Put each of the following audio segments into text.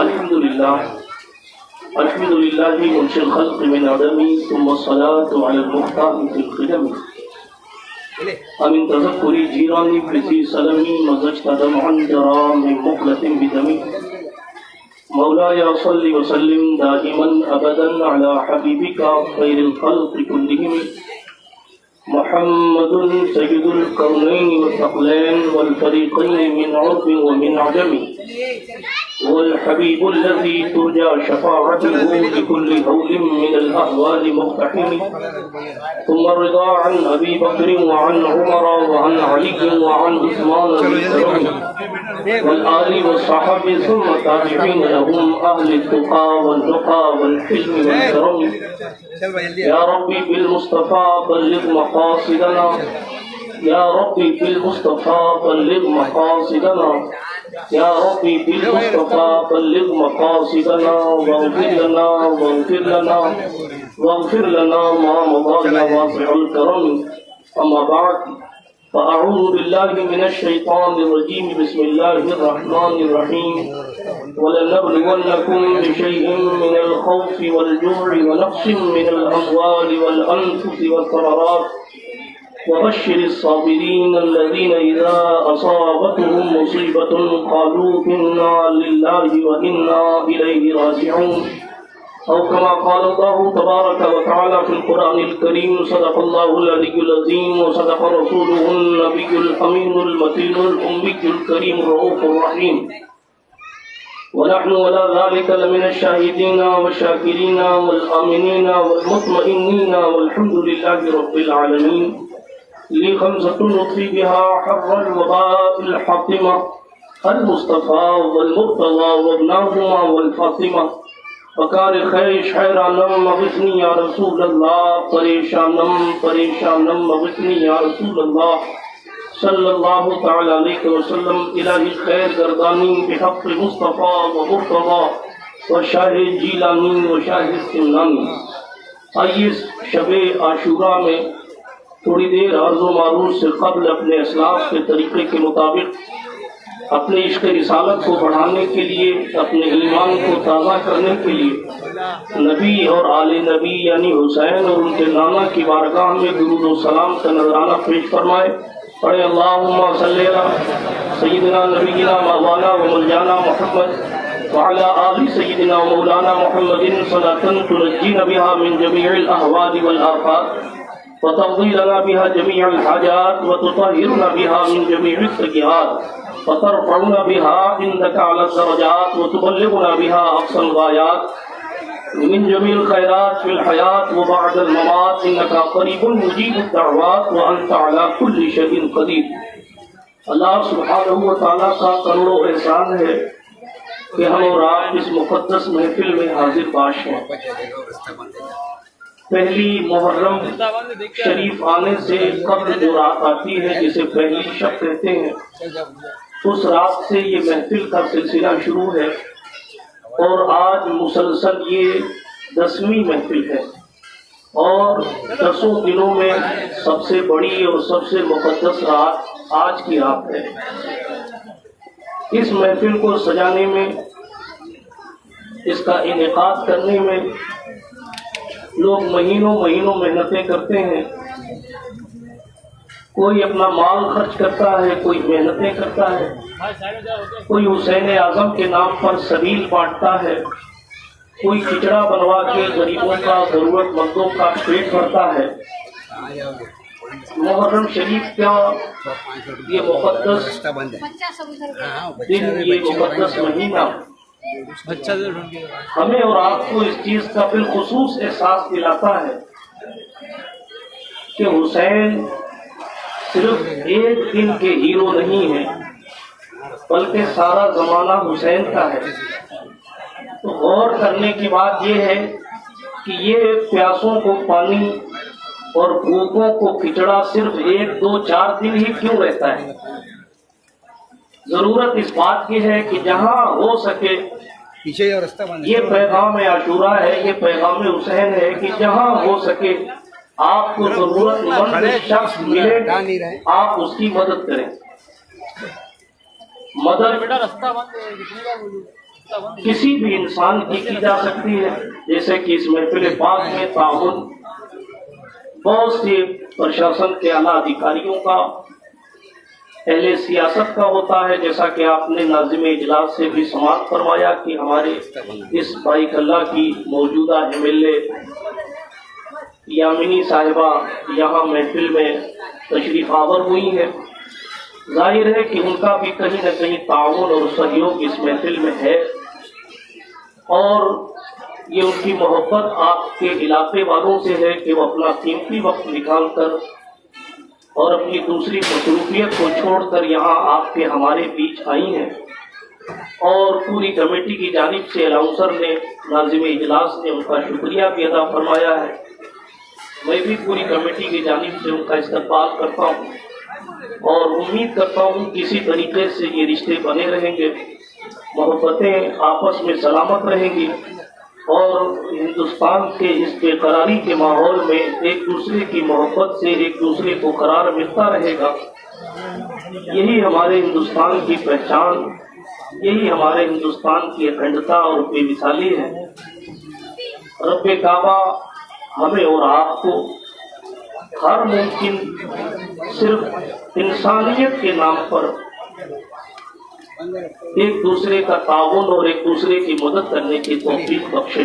الحمد لله منشئ الخلق من عدم ثم الصلاة على المختار في القدم ومن تذكر جيراني بذي سلمي مزجت دمعا جرى من مقلة بدمي مولاي صل وسلم دائما أبدا على حبيبك خير الخلق كلهم محمد سيد الكونين والثقلين والفريقين من عرب ومن عجم والحبيب الذي ترجى شفاعته لكل هول من الأهوال مقتحم ثم الرضا عن أبي بكر وعن عمر وعن علي وعن عثمان والآل والصحابة ثم تابعين لهم أهل التقى والنقى والحلم والكرم يا ربي بالمصطفى بلغ مقاصدنا يا ربي بالمصطفى بلغ مقاصدنا يا ربي بالمصطفى بلغ مقاصدنا واغفر لنا ما مضى يا واسع الكرم. أما بعد فأعوذ بالله من الشيطان الرجيم بسم الله الرحمن الرحيم ولنبلونكم بشيء من الخوف والجوع ونقص من الأموال والأنفس والثمرات وبشر الصابرين الذين إذا أصابتهم مصيبة قالوا إنا لله وإنا إليه راجعون أو كما قال الله تبارك وتعالى في القرآن الكريم صدق الله العلي العظيم وصدق رسوله النبي الأمين المتين الأمي الكريم الرؤوف الرحيم ونحن ولا ذلك لمن الشاهدين والشاكرين والآمنين والمطمئنين والحمد لله رب العالمين. لي خمسة نطفي بها حر الوباء الحاطمة المصطفى والمرتضى وابناهما والفاطمة وكار خيش حيرانم مغثني يا رسول الله پریشانم مغثني يا رسول الله صلى الله تعالى عليه وسلم. إلهي خير گردانی بحق مصطفى ومرتضى وشاہ جیلانی وشاہ سمنانی. آئیے شب عاشوراء میں تھوڑی دیر عرض و معروض سے قبل اپنے اسلاف کے طریقے کے مطابق اپنے عشق رسالت کو بڑھانے کے لیے، اپنے ایمان کو تازہ کرنے کے لیے نبی اور آل نبی یعنی حسین اور ان کے نانا کی بارگاہ میں درود و سلام کا نذرانہ پیش فرمائے. پڑھے اللہم صلی علی سیدنا نبینا مولانا و مولانا محمد وعلى آل سيدنا مولانا محمد صلاة تنجينا بها من جميع الأهوال والآفات وتقضي لنا بها جميع الحاجات وتطهرنا بها من جميع السيئات وترفعنا بها عندك على الدرجات وتبلغنا بها أقصى الغايات من جميع الخيرات في الحياة وبعد الممات إنك قريب مجيب الدعوات وأنت على كل شيء قدير. اللہ سبحانہ وتعالی کا کروڑوں احسان ہے کہ ہم اور آپ اس مقدس محفل میں حاضر باش ہیں. پہلی محرم شریف آنے سے قبل جو رات آتی ہے جسے پہلی شب کہتے ہیں، اس رات سے یہ محفل کا سلسلہ شروع ہے اور آج مسلسل یہ 10ویں محفل ہے اور 10 دنوں میں سب سے بڑی اور سب سے مقدس رات آج کی رات ہے. اس محفل کو سجانے میں، اس کا انعقاد کرنے میں لوگ مہینوں محنتیں کرتے ہیں. کوئی اپنا مال خرچ کرتا ہے، کوئی محنتیں کرتا ہے، کوئی حسین اعظم کے نام پر سبیل بانٹتا ہے، کوئی کچڑا بنوا کے غریبوں کا، ضرورت مندوں کا پیٹ بھرتا ہے. محرم شریف کا یہ مقدس دن، یہ مقدس مہینہ ہمیں اور آپ کو اس چیز کا بالخصوص احساس دلاتا ہے کہ حسین صرف ایک دن کے ہیرو نہیں ہیں بلکہ سارا زمانہ حسین کا ہے. تو غور کرنے کی بات یہ ہے کہ یہ پیاسوں کو پانی اور بھوکوں کو کھچڑا صرف 1 2 4 دن ہی کیوں رہتا ہے؟ ضرورت اس بات کی ہے کہ جہاں ہو سکے، یہ پیغام عاشوراء ہے، یہ پیغام حسین ہے کہ جہاں ہو سکے آپ کو ضرورت مند شخص ملے آپ اس کی مدد کریں. مدد کسی بھی انسان کی جا سکتی ہے، جیسے کہ اس محفل پاک میں تعاون بہت سے پرشاسن کے اعلیٰ ادھیکاریوں کا، اہل سیاست کا ہوتا ہے، جیسا کہ آپ نے ناظم اجلاس سے بھی سماعت فرمایا کہ ہمارے اس بھائی کلّہ کی موجودہ MLA یامنی صاحبہ یہاں محفل میں تشریف آور ہوئی ہیں۔ ظاہر ہے کہ ان کا بھی کہیں نہ کہیں تعاون اور سہیوگ اس محفل میں ہے، اور یہ ان کی محبت آپ کے علاقے والوں سے ہے کہ وہ اپنا قیمتی وقت نکال کر اور اپنی دوسری مصروفیت کو چھوڑ کر یہاں آپ کے ہمارے بیچ آئی ہیں، اور پوری کمیٹی کی جانب سے الاؤنسر نے، ناظم اجلاس نے ان کا شکریہ بھی ادا فرمایا ہے۔ میں بھی پوری کمیٹی کی جانب سے ان کا استقبال کرتا ہوں اور امید کرتا ہوں کہ اسی طریقے سے یہ رشتے بنے رہیں گے، محبتیں آپس میں سلامت رہیں گی، اور ہندوستان کے اس بے قراری کے ماحول میں ایک دوسرے کی محبت سے ایک دوسرے کو قرار ملتا رہے گا۔ یہی ہمارے ہندوستان کی پہچان، یہی ہمارے ہندوستان کی اکھنڈتا اور بے مثالی ہے۔ رب کعبہ ہمیں اور آپ کو ہر ممکن صرف انسانیت کے نام پر ایک دوسرے کا تعاون اور ایک دوسرے کی مدد کرنے کی توفیق بخشے،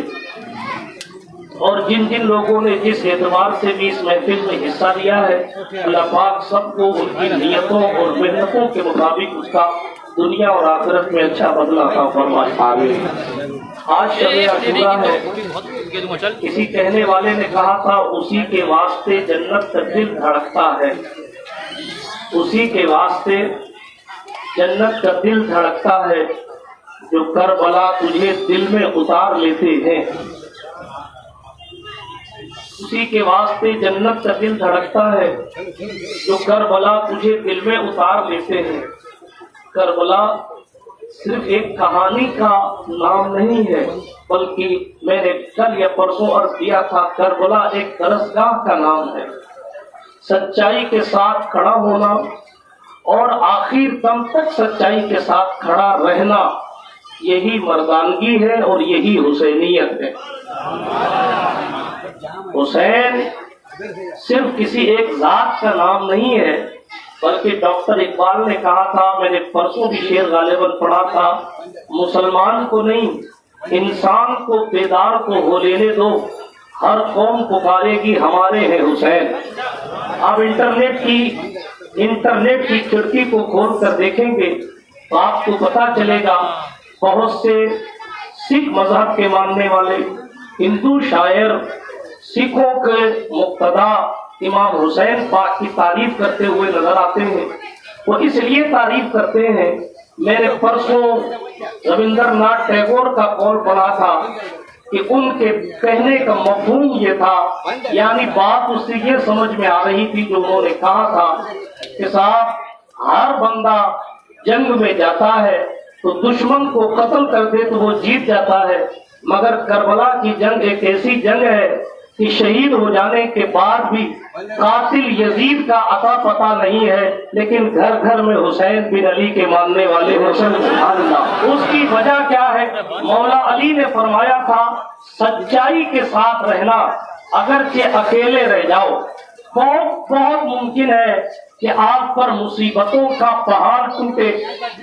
اور جن جن لوگوں نے جس اعتبار سے بھی اس محفل میں حصہ لیا ہے، اللہ پاک سب کو ان کی نیتوں اور محنتوں کے مطابق اس کا دنیا اور آخرت میں اچھا بدلہ عطا فرمائے۔ آمین۔ آج شب عاشورہ ہے۔ کسی کہنے والے نے کہا تھا اسی کے واسطے جنت کا دل دھڑکتا ہے، اسی کے واسطے جنت کا دل دھڑکتا ہے، جو کربلا تجھے دل میں اتار لیتے ہیں۔ اسی کے واسطے جنت کا دل دھڑکتا ہے، جو کربلا تجھے دل میں اتار لیتے ہیں۔ کربلا صرف ایک کہانی کا نام نہیں ہے، بلکہ میں نے کل یا پرسوں عرض کیا تھا، کربلا ایک درسگاہ کا نام ہے۔ سچائی کے ساتھ کھڑا ہونا اور آخر دم تک سچائی کے ساتھ کھڑا رہنا، یہی مردانگی ہے اور یہی حسینیت ہے۔ حسین صرف کسی ایک ذات کا نام نہیں ہے، بلکہ ڈاکٹر اقبال نے کہا تھا، میں نے پرسوں بھی شعر غالباً پڑھا تھا، مسلمان کو نہیں انسان کو بیدار کو ہو لینے دو، ہر قوم پکارے گی ہمارے ہیں حسین۔ آپ انٹرنیٹ کی کھڑکی کو کھول کر دیکھیں گے تو آپ کو پتا چلے گا، بہت سے سکھ مذہب کے ماننے والے ہندو شاعر سکھوں کے مقتدا امام حسین پاک کی تعریف کرتے ہوئے نظر آتے ہیں۔ وہ اس لیے تعریف کرتے ہیں، میں نے پرسوں رابندر ناتھ ٹیگور کا قول پڑھا تھا کہ ان کے کہنے کا مفہوم یہ تھا، یعنی بات اس سے یہ سمجھ میں آ رہی تھی جو انہوں نے کہا تھا کہ صاحب ہر بندہ جنگ میں جاتا ہے تو دشمن کو قتل کر دے تو وہ جیت جاتا ہے، مگر کربلا کی جنگ ایک ایسی جنگ ہے کہ شہید ہو جانے کے بعد بھی قاتل یزید کا عطا پتہ نہیں ہے، لیکن گھر گھر میں حسین بن علی کے ماننے والے حسین سبحان اللہ۔ اس کی وجہ کیا ہے؟ مولا علی نے فرمایا تھا، سچائی کے ساتھ رہنا، اگرچہ اکیلے رہ جاؤ، بہت ممکن ہے کہ آپ پر مصیبتوں کا پہاڑ ٹوٹے،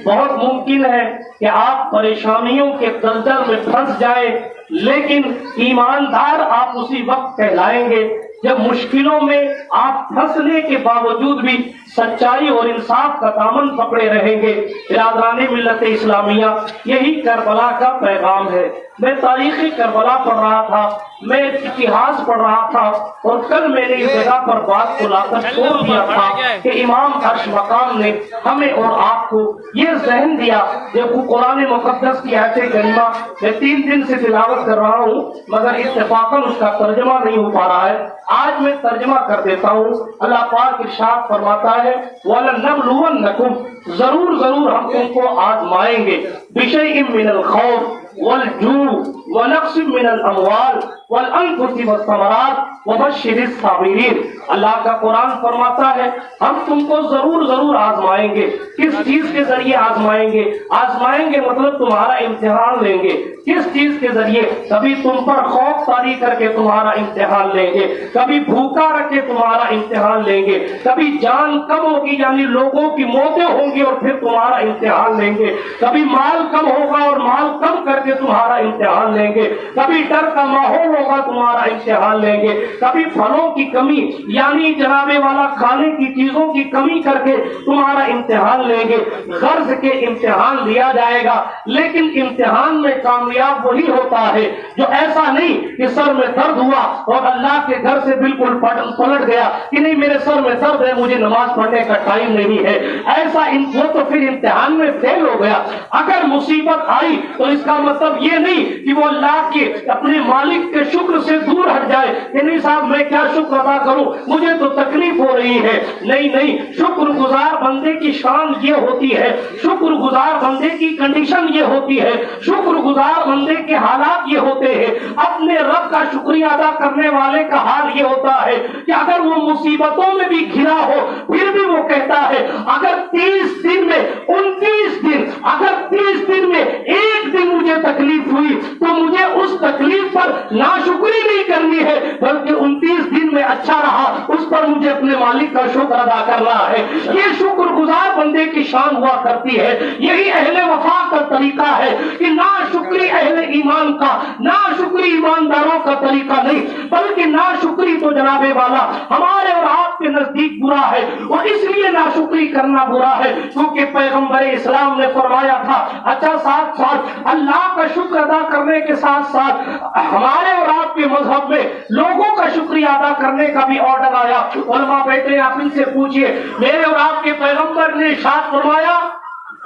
بہت ممکن ہے کہ آپ پریشانیوں کے دلدل میں پھنس جائیں، لیکن ایماندار آپ اسی وقت کہلائیں گے جب مشکلوں میں آپ پھنسنے کے باوجود بھی سچائی اور انصاف کا دامن پکڑے رہیں گے۔ برادران ملت اسلامیہ، یہی کربلا کا پیغام ہے۔ میں تاریخ کربلا پڑھ رہا تھا، میں اتہاس پڑھ رہا تھا، اور کل میں نے اس جگہ پر بات کو لا کر چھوڑ دیا تھا کہ امام عرش مقام نے ہمیں اور آپ کو یہ ذہن دیا۔ دیکھو قرآن مقدس کی آیت کریمہ میں 3 دن سے تلاوت کر رہا ہوں، مگر اتفاقاً اس کا ترجمہ نہیں ہو پا رہا ہے، آج میں ترجمہ کر دیتا ہوں۔ اللہ پاک ارشاد فرماتا ہے، وَلَنَبْلُوَنَّكُمْ، ضرور ہم تم کو آزمائیں گے، بِشَيْءٍ مِّنَ الْخَوْفِ وَالْجُوعِ ونقص من الاموال والانفس والثمرات وبشر الصابرین. اللہ کا قرآن فرماتا ہے ہم تم کو ضرور ضرور آزمائیں گے. کس چیز کے ذریعے آزمائیں گے؟ آزمائیں گے مطلب تمہارا امتحان لیں گے. کس چیز کے ذریعے؟ کبھی تم پر خوف طاری کر کے تمہارا امتحان لیں گے, کبھی بھوکا رکھ کے تمہارا امتحان لیں گے, کبھی جان کم ہوگی یعنی لوگوں کی موتیں ہوں گی اور پھر تمہارا امتحان لیں گے, کبھی مال کم ہوگا اور مال کم کر کے تمہارا امتحان لیں گے, کبھی ڈر کا ماحول ہوگا تمہارا امتحان لیں گے, کبھی پھلوں کی کمی یعنی جناب والا کھانے کی چیزوں کی کمی کر کے تمہارا امتحان لیں گے. غرض کے امتحان لیا جائے گا, لیکن امتحان میں کامیاب وہی ہوتا ہے جو ایسا نہیں کہ سر میں درد ہوا اور اللہ کے گھر سے بالکل پلٹ گیا کہ نہیں میرے سر میں درد ہے مجھے نماز پڑھنے کا ٹائم نہیں ہے. ایسا وہ تو پھر امتحان میں فیل ہو گیا. اگر مصیبت آئی تو اس کا مطلب یہ نہیں کہ وہ اللہ کے اپنے مالک کے شکر سے دور ہٹ جائے کہ نہیں صاحب میں کیا شکر ادا کروں مجھے تو تکلیف ہو رہی ہے. نہیں نہیں, شکر گزار بندے کی شان یہ ہوتی ہے, شکر گزار بندے کی کنڈیشن یہ ہوتی ہے, شکر گزار بندے کے حالات یہ ہوتے ہیں. اپنے رب کا شکریہ ادا کرنے والے کا حال یہ ہوتا ہے کہ اگر وہ مصیبتوں میں بھی گھرا ہو پھر بھی وہ کہتا ہے اگر 30 دن میں 29 دن اگر 30 دن میں ایک دن مجھے تکلیف ہوئی تو مجھے اس تکلیف پر ناشکری نہیں کرنی ہے بلکہ 29 دن میں اچھا رہا اس پر مجھے اپنے مالک کا شکر ادا کرنا ہے. یہ شکر گزار بندے کی شان ہوا کرتی ہے. یہی اہل وفا کا طریقہ ہے کہ ناشکری اہل ایمان کا, ناشکری ایمانداروں کا طریقہ نہیں بلکہ ناشکری تو جناب والا ہمارے اور آپ کے نزدیک برا ہے. اور اس لیے ناشکری کرنا برا ہے کیونکہ پیغمبر اسلام نے فرمایا تھا اچھا ساتھ ساتھ اللہ کا شکر ادا کرنے کے ساتھ ساتھ ہمارے اور آپ کے مذہب میں لوگوں کا شکریہ ادا کرنے کا بھی آرڈر آیا. علماء بیٹھے آپ ان سے پوچھئے میرے اور آپ کے پیغمبر نے ارشاد فرمایا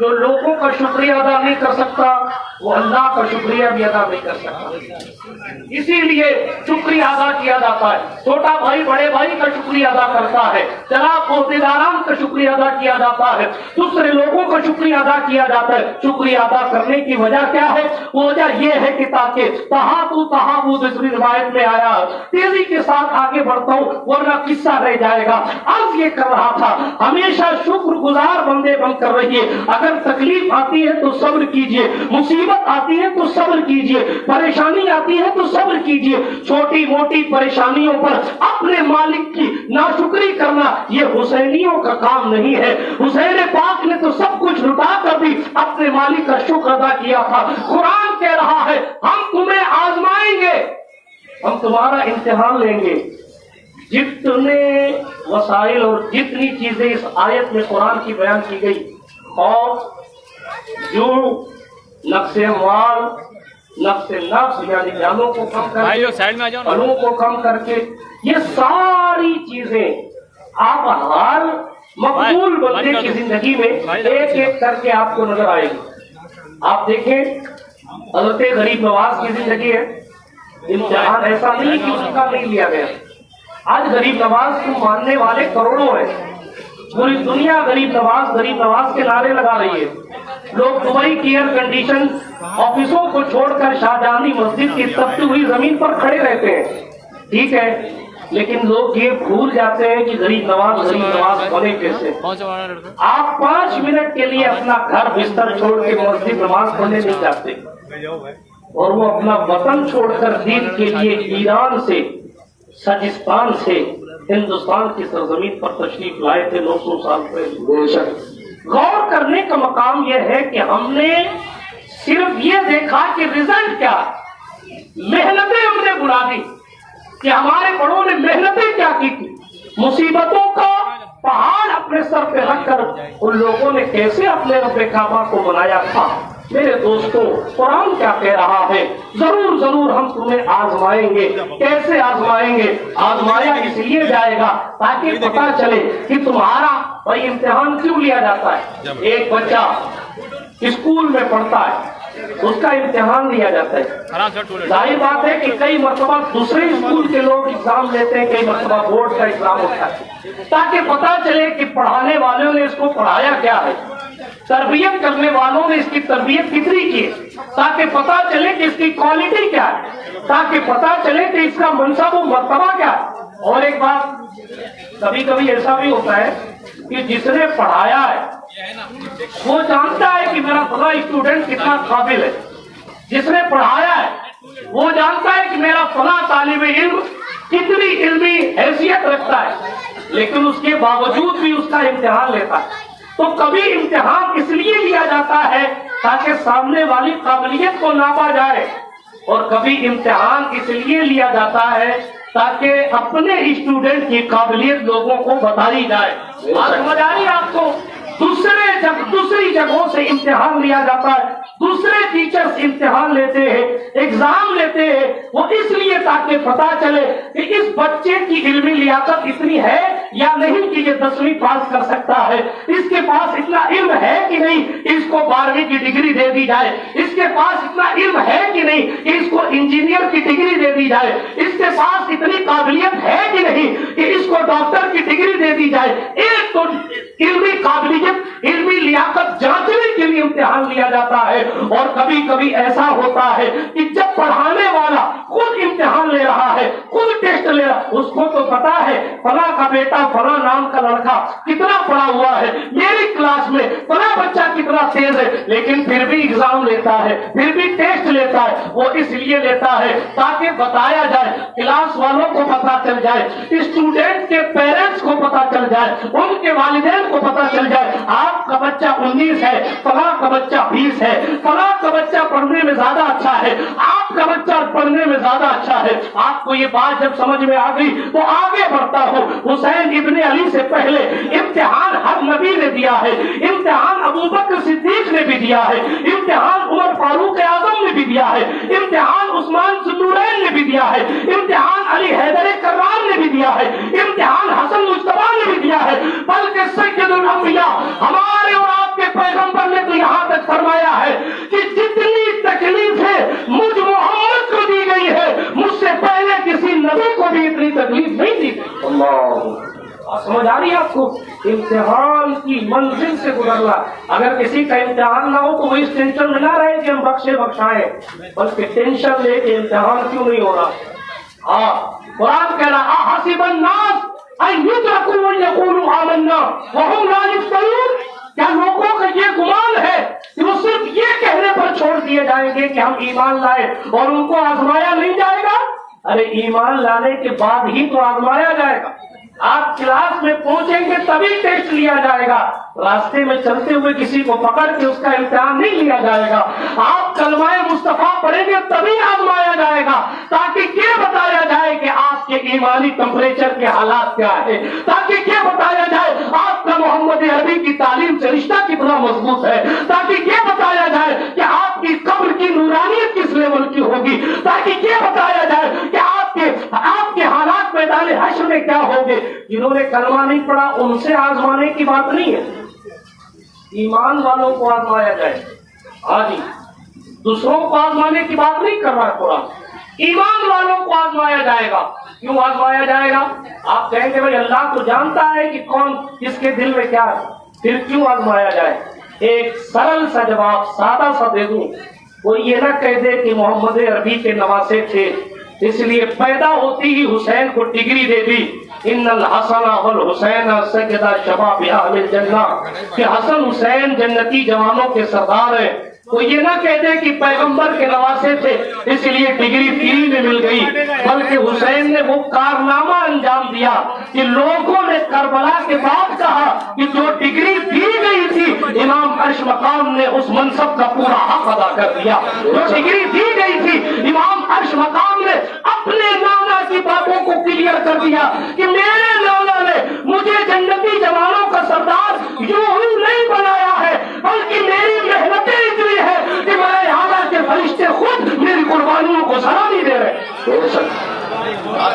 جو لوگوں کا شکریہ ادا نہیں کر سکتا وہ اللہ کا شکریہ بھی ادا نہیں کر سکتا. اسی لیے شکریہ ادا کیا جاتا ہے. چھوٹا بھائی بڑے بھائی کا شکریہ ادا کرتا ہے, جناب عہدیداران کا شکریہ ادا کیا جاتا ہے, دوسرے لوگوں کا شکریہ ادا کیا جاتا ہے. شکریہ ادا کرنے کی وجہ کیا ہے؟ وجہ یہ ہے کہ تاکہ تہابو دوسری روایت میں آیا تیزی کے ساتھ آگے بڑھتا ہوں ورنہ قصہ رہ جائے گا. عرض یہ کر رہا تھا ہمیشہ شکر گزار بندے بن کر رہیے. اگر تکلیف آتی ہے تو صبر کیجئے, مصیبت آتی ہے تو صبر کیجئے, پریشانی آتی ہے تو صبر کیجئے. چھوٹی موٹی پریشانیوں پر اپنے مالک کی ناشکری کرنا یہ حسینیوں کا کام نہیں ہے. حسین پاک نے تو سب کچھ لٹا کر بھی اپنے مالک کا شکر ادا کیا تھا. قرآن کہہ رہا ہے ہم تمہیں آزمائیں گے, ہم تمہارا امتحان لیں گے. جتنے وسائل اور جتنی چیزیں اس آیت میں قرآن کی بیان کی گئی, اور جو نقص اموال, نقص نفس یعنی جانوں کو کم کر کے, پھلوں کو کم کر کے, یہ ساری چیزیں آپ ہر مقبول بندے کی زندگی میں ایک ایک کر کے آپ کو نظر آئے گی. آپ دیکھیں حضرت غریب نواز کی زندگی ہے, امتحان ایسا نہیں کہ اس کا نہیں لیا گیا. آج غریب نواز کو ماننے والے کروڑوں ہیں, پوری دنیا غریب نواز کے نعرے لگا رہی ہے. لوگ دبئی کی ایئر کنڈیشن آفسوں کو چھوڑ کر شاہجہانی مسجد کی تپتی ہوئی زمین پر کھڑے رہتے ہیں. ٹھیک ہے, لیکن لوگ یہ بھول جاتے ہیں کہ غریب نواز بنے کیسے. آپ 5 منٹ کے لیے اپنا گھر بستر چھوڑ کے مسجد نماز پڑھنے نہیں جاتے, اور وہ اپنا وطن چھوڑ کر دین کے لیے ایران سے, سجستان سے ہندوستان کی سرزمین پر تشریف لائے تھے 900 سال پہلے. غور کرنے کا مقام یہ ہے کہ ہم نے صرف یہ دیکھا کہ رزلٹ کیا, محنتیں ہم نے بڑھا دی کہ ہمارے بڑوں نے محنتیں کیا کی تھی. مصیبتوں کا پہاڑ اپنے سر پہ رکھ کر ان لوگوں نے کیسے اپنے رب کعبہ کو بنایا تھا. میرے دوستوں, قرآن کیا کہہ رہا ہے؟ ضرور ضرور ہم تمہیں آزمائیں گے. کیسے آزمائیں گے؟ آزمایا اس لیے جائے گا تاکہ پتا چلے کہ تمہارا بھائی امتحان کیوں لیا جاتا ہے. ایک بچہ اسکول میں پڑھتا ہے, اس کا امتحان لیا جاتا ہے. ظاہر بات ہے کہ کئی مرتبہ دوسرے اسکول کے لوگ ایگزام لیتے ہیں, کئی مرتبہ بورڈ کا ایگزام ہوتا ہے, تاکہ پتا چلے کہ پڑھانے والوں نے اس کو پڑھایا کیا ہے. تربیت کرنے والوں نے اس کی تربیت کتنی کی تاکہ پتا چلے کہ اس کی کوالٹی کیا ہے، تاکہ پتا چلے کہ اس کا منصب و مرتبہ کیا ہے۔ اور ایک بات، کبھی کبھی ایسا بھی ہوتا ہے کہ جس نے پڑھایا ہے وہ جانتا ہے کہ میرا فلاں اسٹوڈنٹ کتنا قابل ہے، جس نے پڑھایا ہے وہ جانتا ہے کہ میرا فلاں طالب علم کتنی علمی حیثیت رکھتا ہے، لیکن اس کے باوجود بھی اس کا امتحان لیتا ہے۔ تو کبھی امتحان اس لیے لیا جاتا ہے تاکہ سامنے والی قابلیت کو ناپا جائے، اور کبھی امتحان اس لیے لیا جاتا ہے تاکہ اپنے اسٹوڈنٹ کی قابلیت لوگوں کو بتائی جائے۔ بات سمجھ آ رہی ہے آپ کو؟ دوسری جگہوں سے امتحان لیا جاتا ہے، دوسرے ٹیچرز امتحان لیتے ہیں، ایگزام لیتے ہیں، وہ اس لیے تاکہ پتا چلے کہ اس بچے کی علمی لیاقت اتنی ہے یا نہیں کہ یہ 10ویں پاس کر سکتا ہے، اس کے پاس اتنا علم ہے کہ نہیں اس کو 12ویں کی ڈگری دے دی جائے، اس کے پاس اتنا علم ہے کہ نہیں کہ اس کو انجینئر کی ڈگری دے دی جائے، اس کے پاس اتنی قابلیت ہے کہ نہیں کہ اس کو ڈاکٹر کی ڈگری دے دی جائے۔ ایک تو علمی قابلیت، علمی لیاقت جانچنے کے لیے امتحان لیا جاتا ہے، اور کبھی کبھی ایسا ہوتا ہے کہ جب پڑھانے والا خود امتحان لے رہا ہے، خود ٹیسٹ لے رہا ہے، اس کو تو پتا ہے فلاں کا بیٹا فلاں نام کا لڑکا کتنا پڑھا ہوا ہے، میری کلاس میں فلاں بچہ کتنا تیز ہے، لیکن پھر بھی ایگزام لیتا ہے، پھر بھی ٹیسٹ لیتا ہے۔ وہ اس لیے لیتا ہے تاکہ بتایا جائے، کلاس والوں کو پتا چل جائے، اسٹوڈنٹ کے پیرنٹس کو پتا چل جائے، ان کے والدین کو پتا چل جائے آپ کا بچہ 19 ہے، فلاں کا بچہ 20 ہے، فلاں کا بچہ پڑھنے میں زیادہ اچھا ہے، آپ کا بچہ پڑھنے میں زیادہ اچھا ہے۔ آپ کو یہ بات جب سمجھ میں آ گئی تو آگے بڑھتا ہو۔ حسین ابن علی سے پہلے امتحان ہر نبی نے دیا ہے، امتحان ابوبکر صدیق نے بھی دیا ہے، امتحان عمر فاروق اعظم نے بھی دیا ہے، امتحان عثمان ذوالنورین نے بھی دیا ہے، امتحان علی حیدر کرام نے بھی دیا ہے، امتحان حسن مجتبیٰ نے بھی دیا ہے، بلکہ سید الانبیاء ہمارے اور آپ کے پیغمبر نے تو یہاں تک فرمایا ہے کہ جتنی تکلیفیں مجھ محمد کو دی گئی ہے، مجھ سے پہلے کسی نبی کو بھی اتنی تکلیف نہیں دی گئی۔ اللہ، سمجھ آ رہی ہے آپ کو؟ امتحان کی منزل سے گزرنا۔ اگر کسی کا امتحان نہ ہو تو وہ اس ٹینشن میں نہ رہے کہ ہم بخشے بخشائیں، بلکہ ٹینشن لے کہ امتحان کیوں نہیں ہو رہا۔ ہاں، قرآن کہہ رہا احسب الناس ان یترکوا ان یقولوا آمنا وهم لا یفتنون، کیا لوگوں کا یہ گمان ہے کہ وہ صرف یہ کہنے پر چھوڑ دیے جائیں گے کہ ہم ایمان لائے اور ان کو آزمایا نہیں جائے گا؟ ارے ایمان لانے کے بعد ہی تو آزمایا جائے گا۔ آپ کلاس میں پہنچیں گے تبھی ٹیسٹ لیا جائے گا، راستے میں چلتے ہوئے کسی کو پکڑ کے اس کا امتحان نہیں لیا جائے گا۔ آپ کلمہ مصطفیٰ پڑھیں گے تبھی آزمایا جائے گا، تاکہ یہ بتایا جائے کہ آپ کے ایمانی ٹمپریچر کے حالات کیا ہے، تاکہ یہ بتایا جائے آپ کا محمد عربی کی تعلیم سے رشتہ کتنا مضبوط ہے، تاکہ یہ بتایا جائے کہ آپ کی قبر کی نورانیت کس لیول کی ہوگی، تاکہ یہ بتایا جائے کہ آپ کے حالات میدان حشر میں کیا ہوگے۔ جنہوں نے کلمہ نہیں پڑھا ان سے آزمانے کی بات نہیں ہے، ایمان والوں کو آزمایا جائے۔ ہاں جی، دوسروں کو آزمانے کی بات نہیں کر رہا قرآن، ایمان والوں کو آزمایا جائے گا۔ کیوں آزمایا جائے گا؟ آپ کہیں گے بھائی اللہ تو جانتا ہے کہ کون کس کے دل میں کیا ہے، پھر کیوں آزمایا جائے؟ ایک سرل سا جواب سادہ سا دے دوں، وہ یہ نہ کہہ دے کہ محمد عربی کے نواسے تھے اس لیے پیدا ہوتی ہی حسین کو ڈگری دے دی، ان الحسن والحسین سیدا شباب اہل الجنہ، کہ حسن حسین جنتی جوانوں کے سردار ہیں۔ وہ یہ نہ کہہ دے کہ پیغمبر کے نواسے تھے اس لیے ڈگری فری میں مل گئی، بلکہ حسین نے وہ کارنامہ انجام دیا کہ لوگوں نے کربلا کے بعد کہا کہ جو ڈگری دی گئی تھی امام عرش مقام نے اس منصب کا پورا حق ادا کر دیا۔ جو ڈگری دی گئی تھی امام عرش مقام نے اپنے نانا کی باتوں کو کلیئر کر دیا کہ میرے نانا نے مجھے جنتی جوانوں کا سردار یوں ہی نہیں بنایا ہے، بلکہ میری محنتیں اتنی ہے کہ میرے اعلیٰ کے فرشتے خود میری قربانیوں کو سلام دے رہے ہیں۔ آپ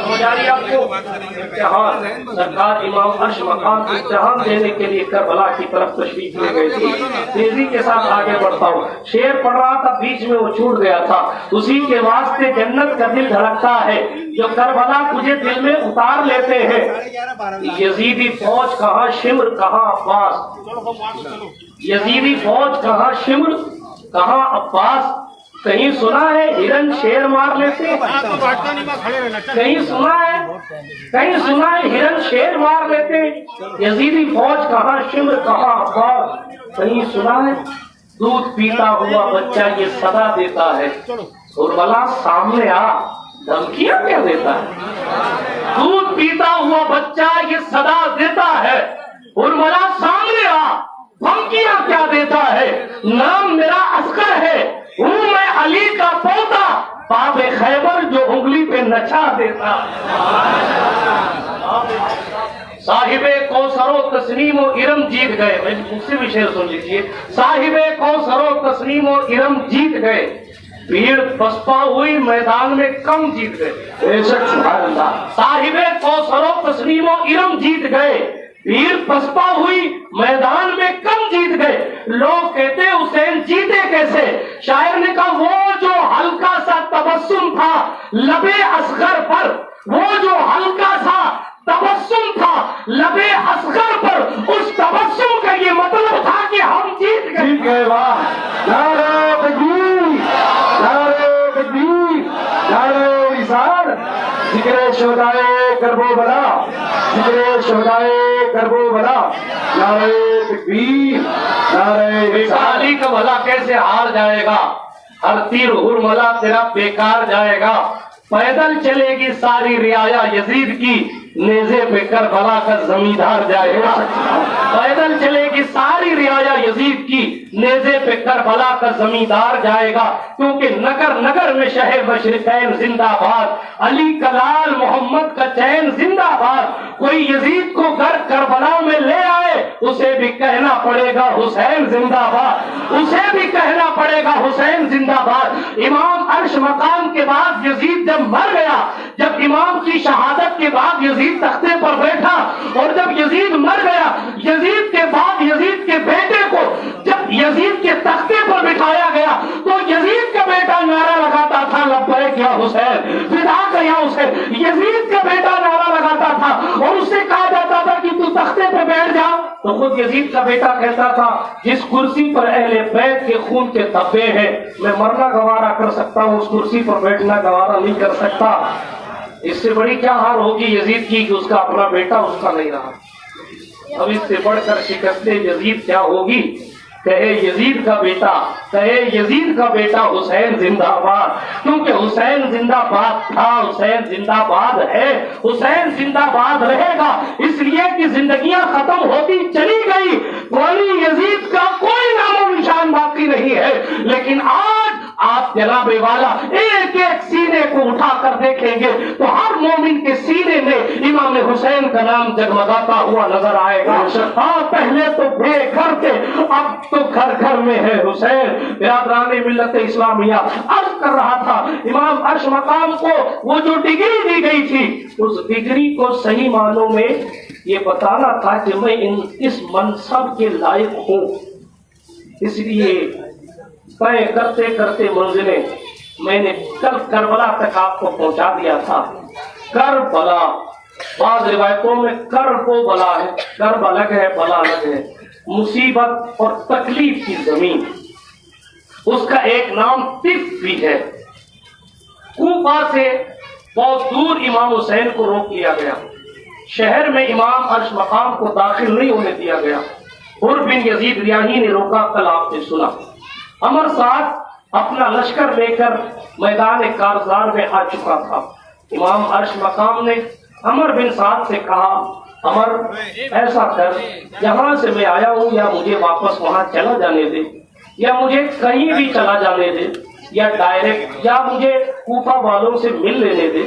کو امتحان سرکار امام عرش مقام کو امتحان دینے کے لیے کربلا کی طرف تشریف لے گئے تھی۔ تیزی کے ساتھ آگے بڑھتا ہوں، شعر پڑھ رہا تھا بیچ میں وہ چھوٹ گیا تھا۔ اسی کے واسطے جنت کا دل دھڑکتا ہے جو کربلا تجھے دل میں اتار لیتے ہیں۔ یزیدی فوج کہاں، شمر کہاں عباس، یزیدی فوج کہاں شمر کہاں عباس. کہیں سنا ہے ہرن شیر مار لیتے؟ کہیں سنا ہے ہرن شیر مار لیتے؟ یزیدی فوج کہاں شمر کہاں عباس. کہیں سنا ہے دودھ پیتا ہوا بچہ یہ صدا دیتا ہے اور بلا سامنے آ دھمکیاں کیا دیتا ہے؟ دودھ پیتا ہوا بچہ یہ صدا دیتا ہے اور بلا سامنے آ دھمکیاں کیا دیتا ہے؟ نام میرا عسکر ہے ہوں میں علی کا پوتا باب خیبر جو انگلی پہ نچا دیتا. صاحب کوثر و تسنیم و ارم جیت گئے. مجھ سے بھی شعر سن لیجیے. صاحب کوثر و تسنیم و ارم جیت گئے بھیڑ پسپا ہوئی میدان میں کم جیت گئے. بے شک سبحان اللہ. صاحب کوثر و تسنیم و ارم جیت گئے بھیڑ پسپا ہوئی میدان میں کم جیت گئے. لوگ کہتے حسین جیتے کیسے؟ شاعر نے کہا وہ جو ہلکا سا تبسم تھا لبے اصغر پر، وہ جو ہلکا سا تبسم تھا لبے اصغر پر، اس تبسم کا یہ مطلب تھا کہ ہم جیت گئے. ٹھیک ہے. واہ. نعرہ تکبیر، نعرہ تکبیر، نعرہ رسالہ. ذکر شہدائے کربو بلا، ذکر شہدائے کربو بلا. نعرہ تکبیر، نعرہ رسالہ. علی کا بھلا کیسے ہار جائے گا؟ ہر تیر ہرملا تیرا بیکار جائے گا. پیدل چلے گی ساری رعایا یزید کی نیزے پہ کربلا کا زمیندار جائے گا. پیدل چلے گی ساری رعایا یزید کی نیزے پہ کربلا کا زمیندار جائے گا. کیونکہ نگر نگر میں شہر مشرقین زندہ باد، علی کلال محمد کا چین زندہ باد. کوئی یزید کو گھر کربلا میں لے آئے اسے بھی کہنا پڑے گا حسین زندہ باد، اسے بھی کہنا پڑے گا حسین زندہ باد. امام عرش مقام کے بعد یزید جب مر گیا، جب امام کی شہادت کے بعد یزید تختے پر بیٹھا اور جب یزید مر گیا، یزید کے بعد یزید کے بیٹے کو جب یزید کے تختے پر بٹھایا گیا تو یزید کا بیٹا نعرہ لگاتا تھا لبیک یا حسین، فداک یا حسین. یزید کا بیٹا نعرہ لگاتا تھا اور اس سے کہا جاتا تھا کہ تو تختے پہ بیٹھ جا تو خود یزید کا بیٹا کہتا تھا جس کرسی پر اہل بیت کے خون کے دھبے ہیں میں مرنا گوارا کر سکتا ہوں، اس کرسی پر بیٹھنا گوارا نہیں کر سکتا. اس سے بڑی کیا حال ہوگی یزید کی کہ اس کا اپنا بیٹا اس کا نہیں رہا. اب اس سے بڑھ کر شکست یزید کیا ہوگی؟ کہے یزید کا بیٹا، کہے یزید کا بیٹا حسین زندہ باد. کیونکہ حسین زندہ باد تھا، حسین زندہ باد ہے، حسین زندہ باد رہے گا. اس لیے کہ زندگیاں ختم ہوتی چلی گئی، کوئی یزید کا کوئی نام و نشان باقی نہیں ہے. لیکن آج آپ جناب والا ایک ایک سینے کو اٹھا کر دیکھیں گے تو ہر مومن کے سینے میں امام حسین کا نام جگمگاتا ہوا نظر آئے گا. ہاں پہلے تو بے گھر تھے، اب تو گھر گھر میں ہے حسین. برادران ملت اسلامیہ عرض کر رہا تھا امام عرش مقام کو وہ جو ڈگری دی گئی تھی اس ڈگری کو صحیح معنوں میں یہ بتانا تھا کہ میں اس منصب کے لائق ہوں. اس لیے طے کرتے کرتے منزلیں میں نے کل کربلا تک آپ کو پہنچا دیا تھا. کربلا بعض روایتوں میں کرب و بلا ہے، کرب الگ ہے بلا الگ ہے. مصیبت اور تکلیف کی زمین، اس کا ایک نام طف بھی ہے. کوفہ سے بہت دور امام حسین کو روک لیا گیا، شہر میں امام عرش مقام کو داخل نہیں ہونے دیا گیا. حر بن یزید ریاحی نے روکا، کل آپ نے سنا. عمر ساتھ اپنا لشکر لے کر میدان کارزار میں آ چکا تھا. امام عرش مقام نے عمر بن سعد سے کہا عمر ایسا کر، یہاں سے میں آیا ہوں یا مجھے واپس وہاں چلا جانے دے، یا مجھے کہیں بھی چلا جانے دے، یا ڈائریکٹ یا مجھے کوفہ والوں سے مل لینے دے،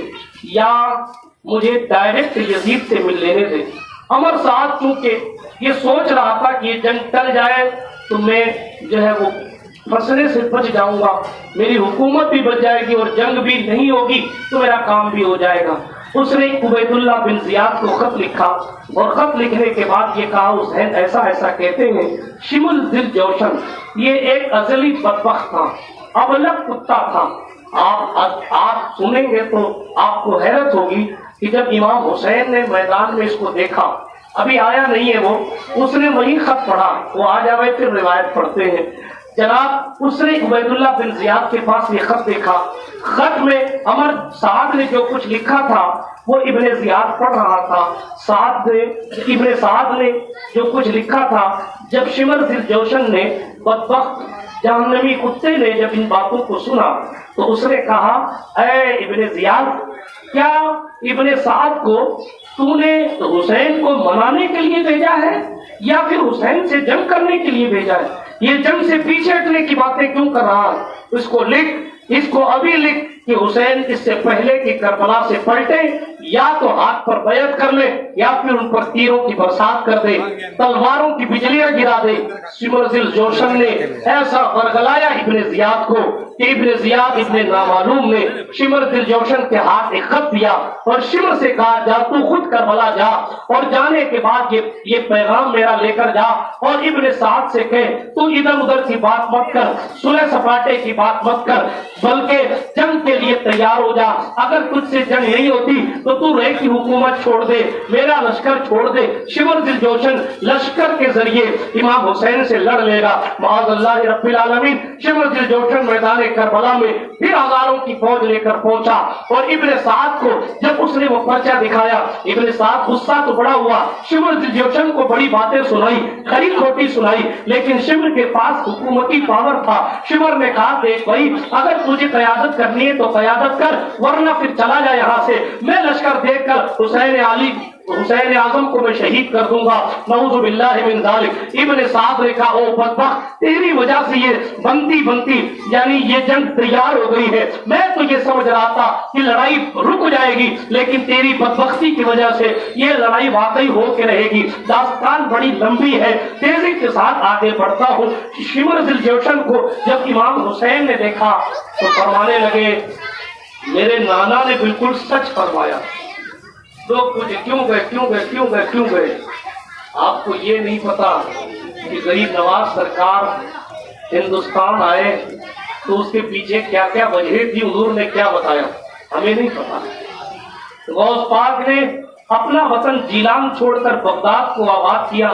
یا مجھے ڈائریکٹ یزید سے مل لینے دے. عمر سعد چونکہ یہ سوچ رہا تھا کہ یہ جنگ ٹل جائے تو میں جو ہے وہ مسئلے سے بچ جاؤں گا، میری حکومت بھی بچ جائے گی اور جنگ بھی نہیں ہوگی تو میرا کام بھی ہو جائے گا. اس نے عبید اللہ بن زیاد کو خط لکھا اور خط لکھنے کے بعد یہ کہا حسین ایسا ایسا کہتے ہیں شمل ذل جوشن یہ ایک ازلی بدبخت تھا، ابلک کتا تھا. آپ سنیں گے تو آپ کو حیرت ہوگی کہ جب امام حسین نے میدان میں اس کو دیکھا ابھی آیا نہیں ہے وہ، اس نے وہی خط پڑھا، وہ آ جاوے پھر روایت پڑھتے ہیں۔ جناب اس نے عبید اللہ بن زیاد کے پاس یہ خط دیکھا، خط میں عمر سعد نے جو کچھ لکھا تھا وہ ابن زیاد پڑھ رہا تھا۔ ابن سعد نے جو کچھ لکھا تھا، جب شمر ذی الجوشن نے بدبخت جہنمی کتے نے جب ان باتوں کو سنا تو اس نے کہا، اے ابن زیاد، کیا ابن سعد کو تو نے حسین کو منانے کے لیے بھیجا ہے یا پھر حسین سے جنگ کرنے کے لیے بھیجا ہے؟ یہ جنگ سے پیچھے ہٹنے کی باتیں کیوں کر رہا ہے؟ اس کو لکھ، اس کو ابھی لکھ کہ حسین اس سے پہلے کہ کربلا سے پلٹے یا تو ہاتھ پر بیعت کر لے یا پھر ان پر تیروں کی برسات کر دے، تلواروں کی بجلیاں گرا دے۔ شمر ذی الجوشن نے ایسا برگلایا ابن زیاد کو کہ ابن زیاد ابن نامعلوم نے شمر ذی الجوشن کے ہاتھ ایک خط دیا اور شمر سے کہا، جا تو خود کربلا جا اور جانے کے بعد یہ پیغام میرا لے کر جا اور ابن سعد سے کہ تو ادھر ادھر کی بات مت کر، صلح سپاٹے کی بات مت کر، بلکہ جنگ کے لیے تیار ہو جا۔ اگر تجھ سے جنگ نہیں ہوتی تو رے کی حکومت چھوڑ دے، میرا لشکر چھوڑ دے۔ شمر ذی الجوشن لشکر کے ذریعے امام حسین سے لڑ لے گا، معاذ اللہ رب العالمین۔ شمر ذی الجوشن میدان کربلا میں پھر ہزاروں کی فوج لے کر پہنچا اور ابن سعد کو جب اس نے وہ پرچہ دکھایا، ابن سعد غصہ تو بڑا ہوا، شمر ذی الجوشن کو بڑی باتیں سنائی، کھری کھوٹی سنائی، لیکن شمر کے پاس حکومتی پاور تھا۔ شمر نے کہا، دیکھ بھائی، اگر تجھے قیادت کرنی ہے تو قیادت کر، ورنہ پھر چلا جا یہاں سے، میں لشکر دیکھ کر حسین اعظم کو میں شہید کر دوں گا، نعوذ باللہ من ذالک۔ ابن سعد نے کہا، او بدبخت، تیری وجہ سے یہ بنتی یعنی یہ جنگ تیار ہو گئی ہے، میں تو یہ سمجھ رہا تھا کہ لڑائی رک جائے گی، لیکن تیری بدبختی کی وجہ سے یہ لڑائی واقعی ہو کے رہے گی۔ داستان بڑی لمبی ہے، تیزی کے ساتھ آگے بڑھتا ہوں۔ شمر ذی الجوشن کو جب امام حسین نے دیکھا تو فرمانے لگے، میرے نانا نے بالکل سچ فرمایا۔ لوگ پوچھے، کیوں گئے؟ آپ کو یہ نہیں پتا کہ غریب نواز سرکار ہندوستان آئے تو اس کے پیچھے کیا کیا وجہ تھی، حضور نے کیا بتایا، ہمیں نہیں پتا۔ غوث پاک نے اپنا وطن جیلان چھوڑ کر بغداد کو آباد کیا،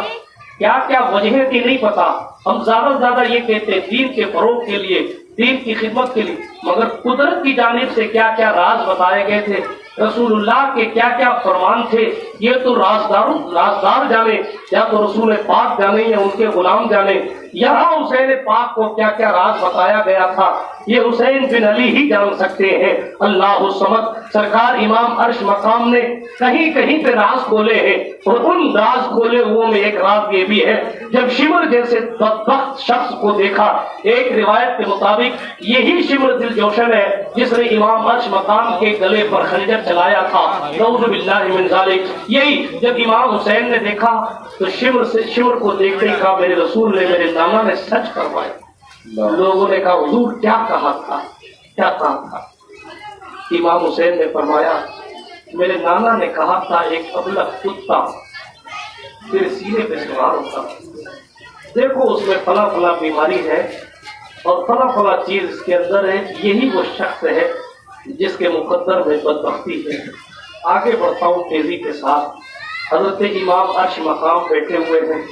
کیا کیا وجہ تھی نہیں پتا۔ ہم زیادہ سے زیادہ یہ کہتے ہیں دین کے فروغ کے لیے، دین کی خدمت کے لیے، مگر قدرت کی جانب سے کیا کیا راز بتائے گئے تھے، رسول اللہ کے کیا کیا فرمان تھے، یہ تو رازدار جانے، یا تو رسول پاک جانے یا ان کے غلام جانے۔ یہاں حسین پاک کو کیا کیا راز بتایا گیا تھا یہ حسین بن علی ہی جان سکتے ہیں۔ اللہ الصمد سرکار امام عرش مقام نے کہیں کہیں پہ راز کھولے ہیں، اور ان راز کھولے ہوئے میں ایک راز یہ بھی ہے، جب شمر جیسے بدبخت شخص کو دیکھا، ایک روایت کے مطابق یہی شمر ذی الجوشن ہے جس نے امام عرش مقام کے گلے پر خنجر چلایا تھا، نعوذ باللہ من ذالک۔ یہی جب امام حسین نے دیکھا تو شمر کو دیکھتے ہی کہا، میرے رسول نے، میرے نانا نے سچ فرمایا۔ لوگوں نے کہا، حضور کیا کہا تھا؟ امام حسین نے فرمایا، میرے نانا نے کہا تھا ایک ابلغ کتا تیرے سینے پہ سوار ہوتا، دیکھو اس میں فلاں فلاں بیماری ہے اور فلاں فلاں چیز اس کے اندر ہے، یہی وہ شخص ہے جس کے مقدر میں بدبختی ہے۔ آگے بڑھتا ہوں تیزی کے ساتھ۔ حضرت امام عرش مقام بیٹھے ہوئے ہیں،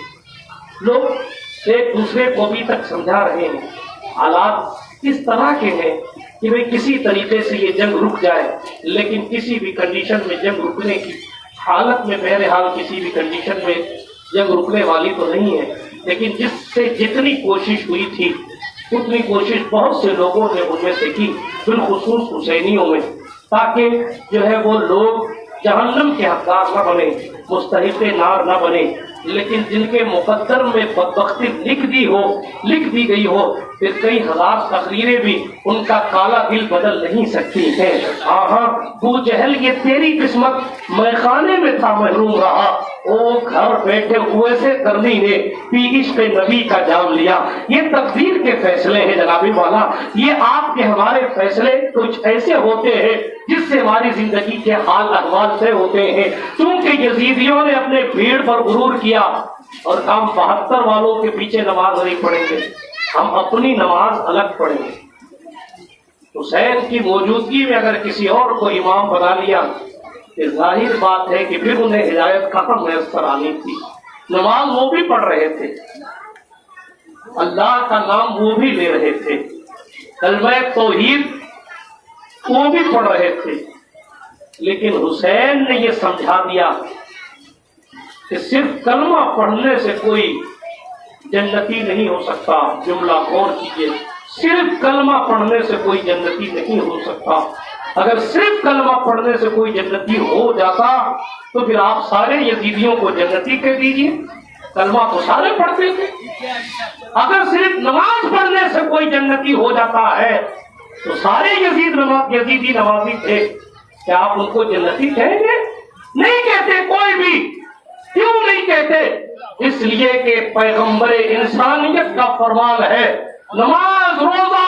لوگ ایک دوسرے کو بھی تک سمجھا رہے ہیں، حالات اس طرح کے ہیں کہ بھئی کسی طریقے سے یہ جنگ رک جائے، لیکن کسی بھی کنڈیشن میں جنگ رکنے کی حالت میں، بہرحال کسی بھی کنڈیشن میں جنگ رکنے والی تو نہیں ہے، لیکن جس سے جتنی کوشش ہوئی تھی اتنی کوشش بہت سے لوگوں نے ان میں سے کی، بالخصوص حسینیوں میں، تاکہ جو ہے وہ لوگ جہنم کے حقدار نہ بنے، مستحق نار نہ بنے، لیکن جن کے مقدر میں بدبختی لکھ دی گئی ہو، پھر کئی ہزار تقریریں بھی ان کا کالا دل بدل نہیں سکتی ہیں۔ آہاں تو جہل یہ تیری قسمت، میں خانے میں تھا محروم رہا، او گھر بیٹھے ہوئے سے کرنی نے پی عشق نبی کا جام لیا۔ یہ تقدیر کے فیصلے ہیں جنابی والا، یہ آپ کے ہمارے فیصلے کچھ ایسے ہوتے ہیں جس سے ہماری زندگی کے حال احوال طے ہوتے ہیں۔ چونکہ یزیدیوں نے اپنے بھیڑ پر غرور کیا اور ہم 72 والوں کے پیچھے نماز نہیں پڑھیں گے، ہم اپنی نماز الگ پڑھیں گے۔ حسین کی موجودگی میں اگر کسی اور کو امام بنا لیا کہ ظاہر بات ہے کہ پھر انہیں ہدایت کہاں میسر آنی تھی. نماز وہ بھی پڑھ رہے تھے, اللہ کا نام وہ بھی لے رہے تھے, کلمہ توحید وہ بھی پڑھ رہے تھے, لیکن حسین نے یہ سمجھا دیا کہ صرف کلمہ پڑھنے سے کوئی جنتی نہیں ہو سکتا. جملہ غور کیجیے, صرف کلمہ پڑھنے سے کوئی جنتی نہیں ہو سکتا. اگر صرف کلمہ پڑھنے سے کوئی جنتی ہو جاتا تو پھر آپ سارے یزیدیوں کو جنتی کہہ دیجیے, کلمہ تو سارے پڑھتے تھے. اگر صرف نماز پڑھنے سے کوئی جنتی ہو جاتا ہے تو سارے یزیدی نمازی تھے, کیا آپ ان کو جنتی کہیں گے؟ نہیں کہتے کوئی بھی. کیوں نہیں کہتے؟ اس لیے کہ پیغمبر انسانیت کا فرمان ہے, نماز روزہ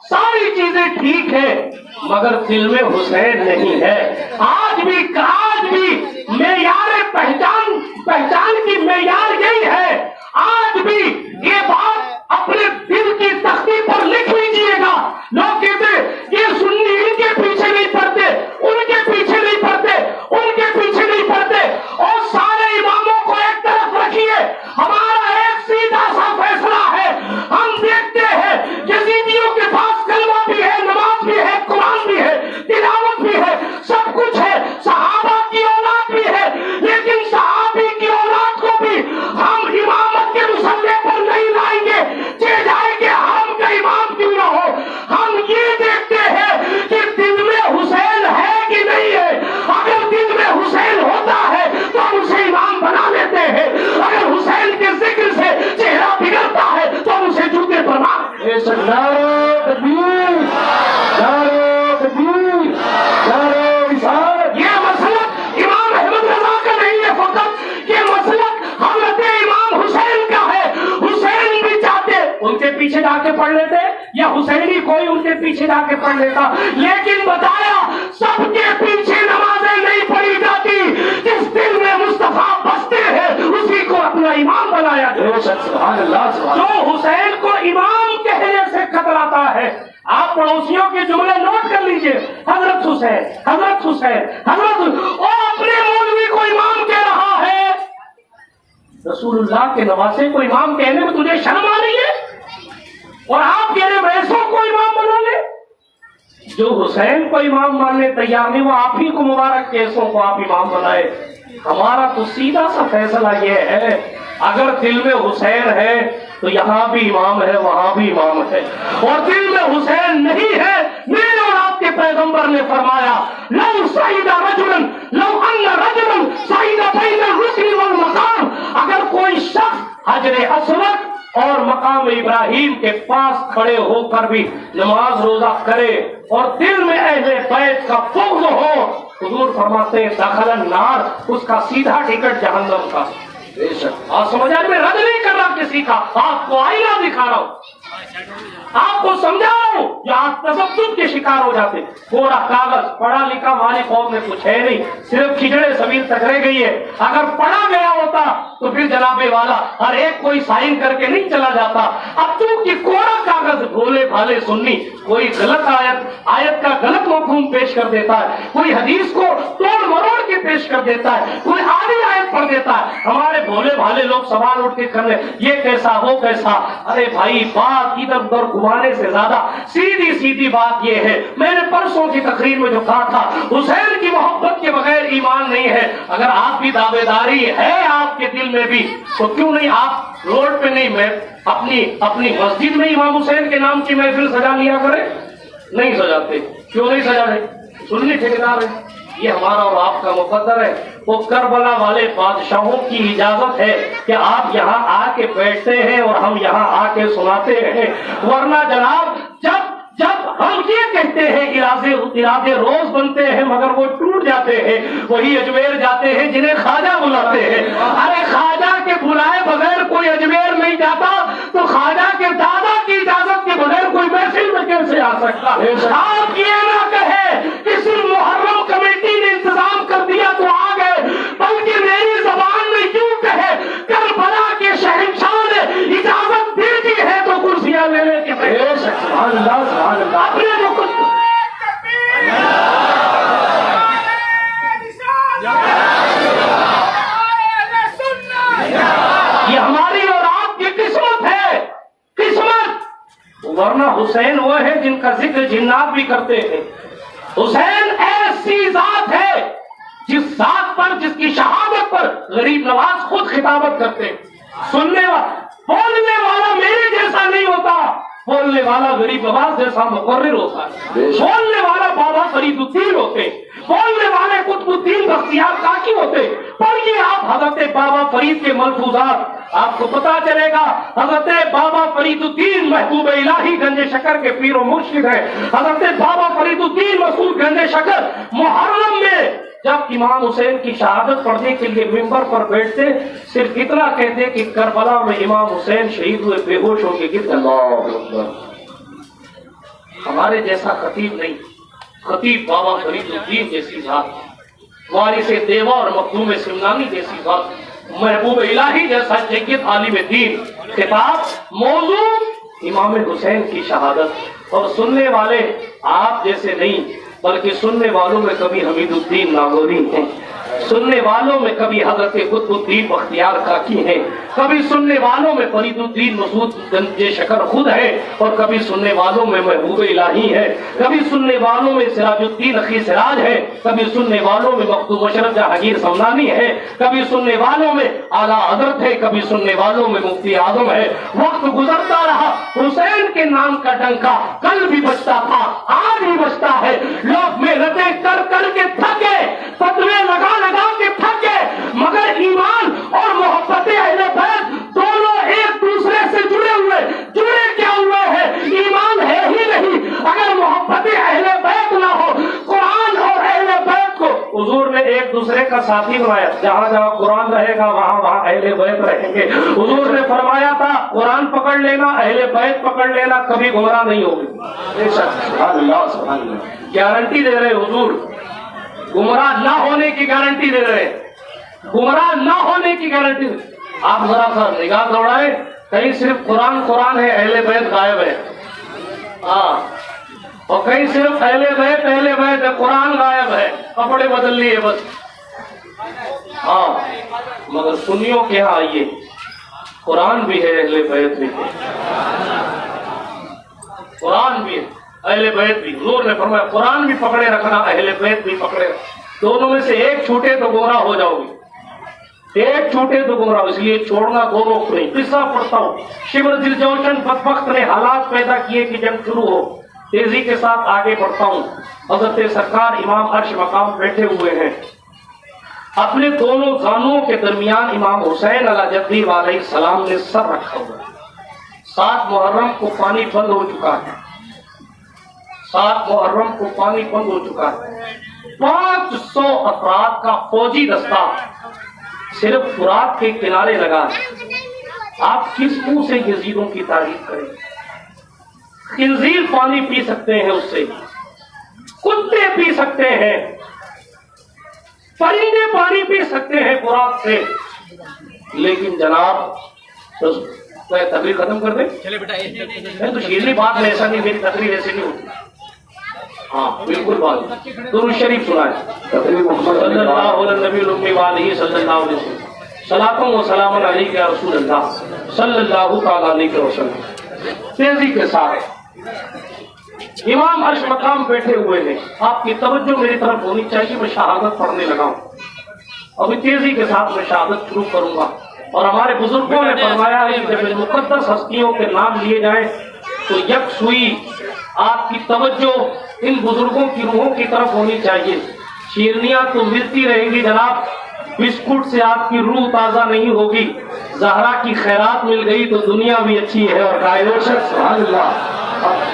ساری چیزیں ٹھیک ہے مگر دل میں حسین نہیں ہے. آج بھی معیار پہچان کی معیار یہی ہے. آج بھی یہ بات اپنے دل کی تختی پر لکھ لیجیے گا. لوگ کہتے یہ سنی ان کے پیچھے نہیں پڑتے, ان کے پیچھے نہیں پڑتے, ان کے پیچھے نہیں پڑتے, اور سارے اماموں کو ایک طرف رکھیے. ہمارا ایک سیدھا سا فیصلہ ہے, ہم دیکھتے ہیں یزیدیوں کے پاس کلمہ بھی ہے, نماز بھی ہے, قرآن بھی ہے, تلاوت بھی ہے, سب کچھ ہے, صحابہ کی اولاد بھی ہے, لیکن صحابی کی اولاد کو بھی ہم امامت کے مسئلے پر نہیں لائیں گے, چاہے جائے کہ ہم کا امام کیوں نہ ہو. ہم یہ دیکھتے ہیں کہ دل میں حسین ہے کہ نہیں ہے. اگر دل میں حسین ہوتا ہے تو ہم اسے امام بنا لیتے ہیں. اگر حسین کے ذکر سے چہرہ بگڑتا ہے تو ہم اسے جوتے پر یہ مسلک امام احمد رضا کا نہیں ہے فقط, یہ مسلک حضرت امام حسین کا ہے. حسین بھی چاہتے ان کے پیچھے جا کے پڑھ لیتے, یا حسینی کوئی ان کے پیچھے جا کے پڑھ لیتا, لیکن بتایا سب کے پیچھے نمازیں نہیں پڑھی جاتی. جس دل میں مصطفیٰ بستے ہیں اسی کو اپنا امام بنایا جائے. جو حسین کو امام کہنے سے کتراتا ہے, آپ پڑوسیوں کے جملے نوٹ کر لیجئے, حضرت حسین, حضرت حسین, حضرت, اور اپنے مولوی کو امام کہہ رہا ہے. رسول اللہ کے نواسے کو امام کہنے میں تجھے شرم آ رہی ہے, اور آپ کہہ رہے ویسوں کو امام بنا لے. جو حسین کو امام ماننے تیار نہیں, وہ آپ ہی کو مبارک کیسوں کو آپ امام بنائے. ہمارا تو سیدھا سا فیصلہ یہ ہے, اگر دل میں حسین ہے تو یہاں بھی امام ہے, وہاں بھی امام ہے. اور دل میں حسین نہیں ہے, میرے اور آپ کے پیغمبر نے فرمایا لو سعید رجلا لو ان رجلا سعید بین الرکن والمقام, اگر کوئی شخص حجر اسود اور مقام ابراہیم کے پاس کھڑے ہو کر بھی نماز روزہ کرے اور دل میں اہل بیت کا بغض ہو, حضور فرماتے ہیں دخل النار, اس کا سیدھا ٹکٹ جہنم کا. آپ سمجھ آئے, میں رد نہیں کر رہا کسی کا, آپ کو آئینہ دکھا رہا ہوں, آپ کو سمجھا رہا ہوں. یا آپ تذبذب کے شکار ہو جاتے, کوڑا کاغذ, پڑھا لکھا ہماری قوم میں کچھ ہے نہیں, صرف کھچڑے زمین تک رہ گئی ہے. اگر پڑھا گیا ہوتا تو پھر جناب والا ہر ایک کوئی سائن کر کے نہیں چلا جاتا. اب چونکہ کوڑا کاغذ بھولے بھالے سنی, کوئی غلط آیت کا غلط مفہوم پیش کر دیتا ہے, کوئی حدیث کو توڑ مروڑ کے پیش کر دیتا ہے, کوئی آدھی آیت پڑھ دیتا ہے. ہمارے بھولے بھالے لوگ سوال اٹھ کے کرنے, یہ کیسا وہ کیسا. ارے بھائی بات ادھر ادھر گھمانے سے زیادہ سیدھی بات یہ ہے, میں نے پرسوں کی تقریر میں جو کہا تھا, حسین کی محبت کے بغیر ایمان نہیں ہے. اگر آپ کی دعوے داری ہے آپ کے دل میں بھی, تو کیوں نہیں آپ روڈ پہ نہیں, میں اپنی مسجد میں امام حسین کے نام کی محفل سجا لیا کرے. نہیں سجاتے, کیوں نہیں سجا رہے؟ سنی ٹھیکیدار ہے, یہ ہمارا اور آپ کا مقدر ہے. وہ کربلا والے بادشاہوں کی اجازت ہے کہ آپ یہاں آ کے بیٹھتے ہیں اور ہم یہاں آ کے سناتے ہیں. ورنہ جناب جب ہم یہ کہتے ہیں ارادے روز بنتے ہیں مگر وہ ٹوٹ جاتے ہیں, وہی اجمیر جاتے ہیں جنہیں خواجہ بلاتے ہیں. ارے خواجہ کے بلائے بغیر کوئی اجمیر نہیں جاتا, تو خواجہ کے دادا کی اجازت کے بغیر کوئی محفل میں کیسے آ سکتا ہے؟ آپ یہ نہ کہیں کہ صرف محرم کمیٹی نے انتظام کر دیا تو آ گئے, بلکہ میری زبان میں یوں کہے کربلا کے شہنشاہ نے اجازت دے دی ہے تو کرسیاں لے لے کے اپنے جو کچھ حسین وہ ہے جن کا ذکر جنات بھی کرتے ہیں. حسین ایسی ذات ہے جس ذات پر، جس کی شہادت پر غریب نواز خود خطابت کرتے ہیں. سننے والا، بولنے والا میرے جیسا نہیں ہوتا، بولنے والا غریب نواز جیسا مقرر ہوتا ہے. بولنے والا بابا فرید الدین ہوتے، بولنے والے قطب الدین بختیار کاکی ہوتے. پڑھیے آپ حضرت بابا فرید کے ملفوظات، آپ کو پتا چلے گا. حضرت بابا فرید الدین محبوب الہی گنج شکر کے پیر و مرشد ہے. حضرت بابا فرید الدین مسعود گنج شکر محرم میں جب امام حسین کی شہادت پڑھنے کے لیے ممبر پر بیٹھتے، صرف اتنا کہتے کہ کربلا میں امام حسین شہید ہوئے، بے ہوش ہو کے گر گئے. ہمارے جیسا خطیب نہیں، خطیب بابا فرید الدین جیسی ذات، وارث دیوا اور مخدوم سمنانی جیسی ذات، محبوب الہی جیسا جید عالم دین. خطاب موضوع امام حسین کی شہادت، اور سننے والے آپ جیسے نہیں بلکہ سننے والوں میں کبھی حمید الدین ناگوری ہیں، سننے والوں میں کبھی حضرت قطب الدین بختیار کاکی ہیں، کبھی سننے والوں میں فرید الدین مسعود گنج شکر خود ہے، اور کبھی سننے والوں میں محبوب الہی ہے، کبھی سننے والوں میں سراج الدین اخی سراج ہے، کبھی سننے والوں میں مخدوم اشرف جہانگیر سمنانی ہے، کبھی سننے والوں میں اعلیٰ حضرت ہے، کبھی سننے والوں میں مفتی اعظم ہے. وقت گزرتا رہا، حسین کے نام کا ڈنکا کل بھی بجتا تھا، آج بھی بجتا ہے. لوگ محنتیں کر کر کے تھکے، فتوے لگا لگا کے تھکے، مگر ایمان اور محبت اہل بیت دونوں ایک دوسرے سے جڑے کیا ہوئے ہیں؟ ایمان ہے ہی نہیں اگر محبت اہل بیت نہ ہو. قرآن اور اہل بیت کو حضور نے ایک دوسرے کا ساتھی بنایا. جہاں جہاں قرآن رہے گا وہاں وہاں اہل بیت رہیں گے. حضور نے فرمایا تھا قرآن پکڑ لینا، اہل بیت پکڑ لینا، کبھی گمراہ نہیں ہوگی. بے شک، سبحان اللہ سبحان اللہ. گارنٹی دے رہے حضور، گمراہ نہ ہونے کی گارنٹی دے رہے، گمراہ نہ ہونے کی گارنٹی. آپ ذرا سا نگاہ دوڑائے، کہیں صرف قرآن ہے، اہل بیت غائب ہے. ہاں، اور کہیں صرف اہل بیت ہے، قرآن غائب ہے، کپڑے بدل لیے بس. ہاں، مگر سنیوں کے ہاں آئیے، قرآن بھی ہے، اہل بیت بھی ہے. قرآن بھی ہے، اہل بیت بھی. حضور نے فرمایا قرآن بھی پکڑے رکھنا، اہل بیت بھی پکڑے رکھنا. دونوں میں سے ایک چھوٹے تو گمراہ ہو جاؤ گے، ایک چھوٹے تو گمراہ. اس لیے چھوڑنا دونوں کو نہیں. قصہ پڑھتا ہوں. شبر دل جوشن بدبخت نے حالات پیدا کیے کہ جنگ شروع ہو. تیزی کے ساتھ آگے بڑھتا ہوں. حضرت سرکار امام عرش مقام بیٹھے ہوئے ہیں، اپنے دونوں زانوؤں کے درمیان امام حسین علیہ جدی علیہ السلام نے سر رکھا ہوا ہے. 7 محرم کو پانی بند ہو چکا ہے، 7 محرم کو پانی بند ہو چکا ہے. 500 افراد کا فوجی دستہ صرف فرات کے کنارے لگا ہے. آپ کس منہ سے یزیدوں کی تعریف کریں؟ خنزیر پانی پی سکتے ہیں اس سے، کتے پی سکتے ہیں، پرندے پانی پی سکتے ہیں فرات سے. لیکن جناب تقریر ختم کر دیں. میں تو شیرنی بات میں ایسا نہیں، میری تقریر ایسے نہیں ہوتی. ہاں بالکل بات. درود شریف سنائے صلی اللہ علیہ نبی الامی وآلہ صلی اللہ علیہ وسلم. صلاۃ و سلام علیک یا رسول اللہ صلی اللہ تعالی علیہ وسلم. تیزی کے ساتھ امام عرش مقام بیٹھے ہوئے ہیں. آپ کی توجہ میری طرف ہونی چاہیے. میں شہادت پڑھنے لگا ہوں. ابھی تیزی کے ساتھ میں شہادت شروع کروں گا. اور ہمارے بزرگوں نے فرمایا ہے کہ جب مقدس ہستیوں کے نام لیے جائیں تو یکسوئی آپ کی توجہ ان بزرگوں کی روحوں کی طرف ہونی چاہیے. شیرنیاں تو ملتی رہیں گی جناب، بسکٹ سے آپ کی روح تازہ نہیں ہوگی. زہرا کی خیرات مل گئی تو دنیا بھی اچھی ہے اور سبحان اللہ.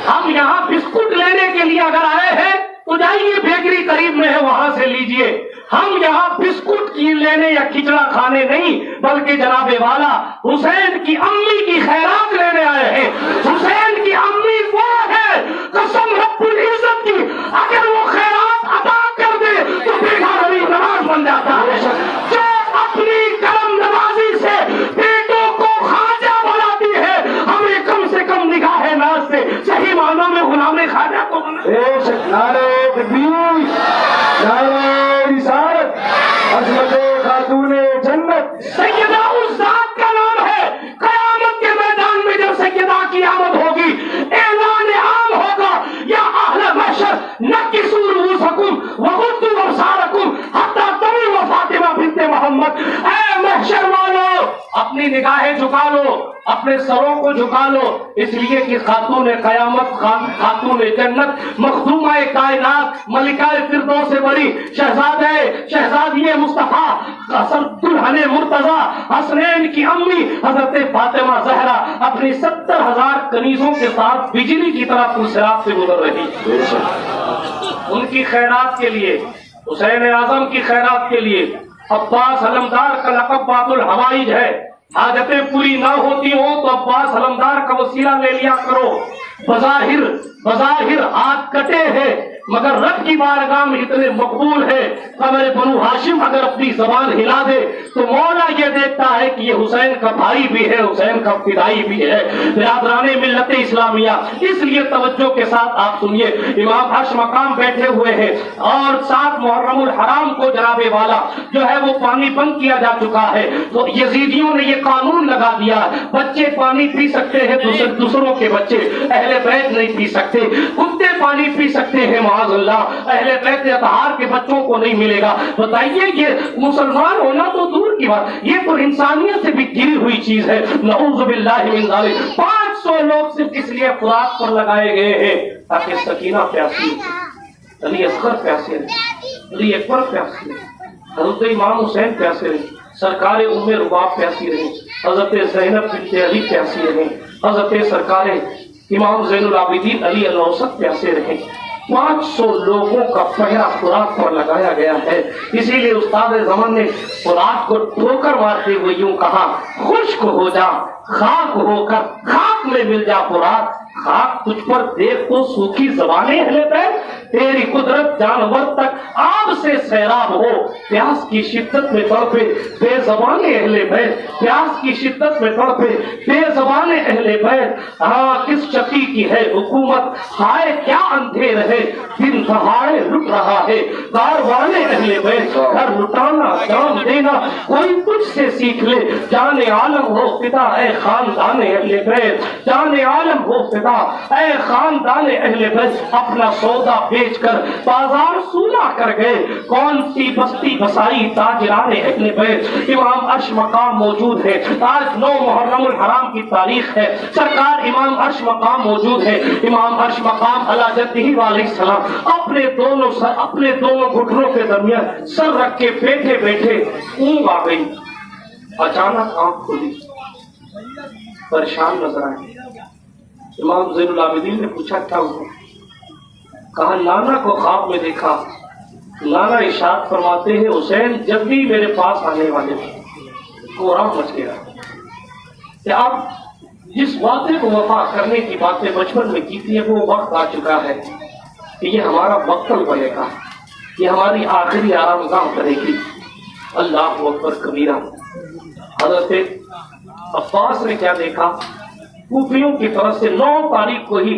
ہم یہاں بسکٹ لینے کے لیے اگر آئے ہیں تو جائیے بیکری قریب میں ہے وہاں سے لیجئے. ہم یہاں بسکٹ کی لینے یا کھچڑا کھانے نہیں بلکہ جناب والا حسین کی امی کی خیرات لینے آئے ہیں. حسین کی امی وہ ہے قسم رب العزت کی، اگر وہ خیرات ادا کر دے تو بیگھا علی نواز بن جاتا ہے. جو اپنی کرم نوازی سے بیٹوں کو خواجہ بناتی ہے، ہمیں کم سے کم نگاہ ناز سے صحیح معنوں میں غلام خواجہ کو نعرہ تکبیر، نعرہ رسالت، عظمت خاتون جنت سیدہ اس ذات کا نام ہے. قیامت کے میدان میں جب سیدہ کی آمد ہوگی، اعلان نگاہیں جھکا لو، اپنے سروں کو جھکا لو، اس لیے کہ خاتون قیامت، خاتون جنت، مخدومہ کائنات، ملکہ فردوس سے بڑی شہزادی مصطفیٰ، دلہن مرتضیٰ، حسنین کی امی حضرت فاطمہ زہرا اپنی 70,000 کنیزوں کے ساتھ بجلی کی طرح پلسرات سے گزر رہی، ان کی خیرات کے لیے، حسین اعظم کی خیرات کے لیے۔ عباس علمدار کا لقب باب الحوائج ہے، حاجتیں پوری نہ ہوتی ہوں تو عباس علمدار کا وسیلہ لے لیا کرو۔ بظاہر ہاتھ کٹے ہیں مگر رب کی بارگاہ میں اتنے مقبول ہے، قمر بنو ہاشم اگر اپنی زبان ہلا دے تو مولا یہ دیکھتا ہے کہ یہ حسین کا بھائی بھی ہے، حسین کا فدائی بھی ہے۔ برادران ملت اسلامیہ، اس لیے توجہ کے ساتھ آپ سنیے، امام عرش مقام بیٹھے ہوئے ہیں اور 7 محرم الحرام کو جناب والا جو ہے وہ پانی بند کیا جا چکا ہے، تو یزیدیوں نے یہ قانون لگا دیا، بچے پانی پی سکتے ہیں، دوسروں کے بچے، اہل بیت نہیں پی سکتے، کتے پانی پی سکتے ہیں، معاذ اللہ اہل بیت اطہار کے بچوں کو نہیں ملے گا۔ بتائیے یہ مسلمان ہونا تو دور کی بات، یہ تو انسانیت سے بھی گری ہوئی چیز ہے، نعوذ باللہ من ذالک۔ 500 لوگ صرف اس لیے فرات پر لگائے گئے ہیں تاکہ سکینہ پیاسی ہو، علی اصغر پیاسے رہے، علی اکبر پیاسے رہے، حضرت امام حسین پیاسے رہے، سرکار ام رباب پیاسی رہے، حضرت زینب بنت علی پیاسی رہے، حضرت سرکار امام زین العابدین علی الاوسط پیاسے رہے۔ 500 لوگوں کا پہرا فرات پر لگایا گیا ہے، اسی لیے استاد زمان نے فرات کو ٹھوکر مارتے ہوئے یوں کہا، خشک ہو جا خاک ہو کر خاک میں مل جا فرات، خاک تجھ پر دیکھ تو سوکھی زبانیں اہل بیت، تیری قدرت جانور تک آب سے سیراب ہو، پیاس کی شدت میں تڑپے بے زبان اہل بیت، پیاس کی شدت میں تڑپے بے زبان اہل بیت۔ ہاں کس شقی کی ہے حکومت، ہائے کیا اندھیر ہے، دن دہاڑے لٹ رہا ہے کاروان اہل بیت، گھر لٹانا جان دینا کوئی تجھ سے سیکھ لے، جان عالم ہو فدا اے خاندان اہل بیت، جان عالم ہو فدا اے خاندان اہل بیت۔ اپنا سودا بیچ کر بازار سونا کر گئے، کون سی بستی بسائی تاجران اہل بیت۔ امام عرش مقام موجود ہے، آج 9 محرم الحرام کی تاریخ ہے، سرکار امام عرش مقام موجود ہے، امام عرش مقام علی جدہ علیہ السلام اپنے دونوں گھٹنوں کے درمیان سر رکھ کے بیٹھے بیٹھے اونگ آ گئی، اچانک آنکھ کھلی، پریشان نظر آئے۔ امام زین العابدین نے پوچھا کیا ہوا؟ کہا نانا کو خواب میں دیکھا، نانا ارشاد فرماتے ہیں حسین جب بھی میرے پاس آنے والے تھے کوہرام مچ گیا کہ اب جس وعدے کو وفا کرنے کی باتیں بچپن میں کی تھی وہ وقت آ چکا ہے کہ یہ ہمارا مقتل بنے گا، یہ ہماری آخری آرام گاہ کرے گی۔ اللہ اکبر کبیرہ۔ حضرت عباس نے کیا دیکھا، کوفیوں کی طرف سے 9 تاریخ کو ہی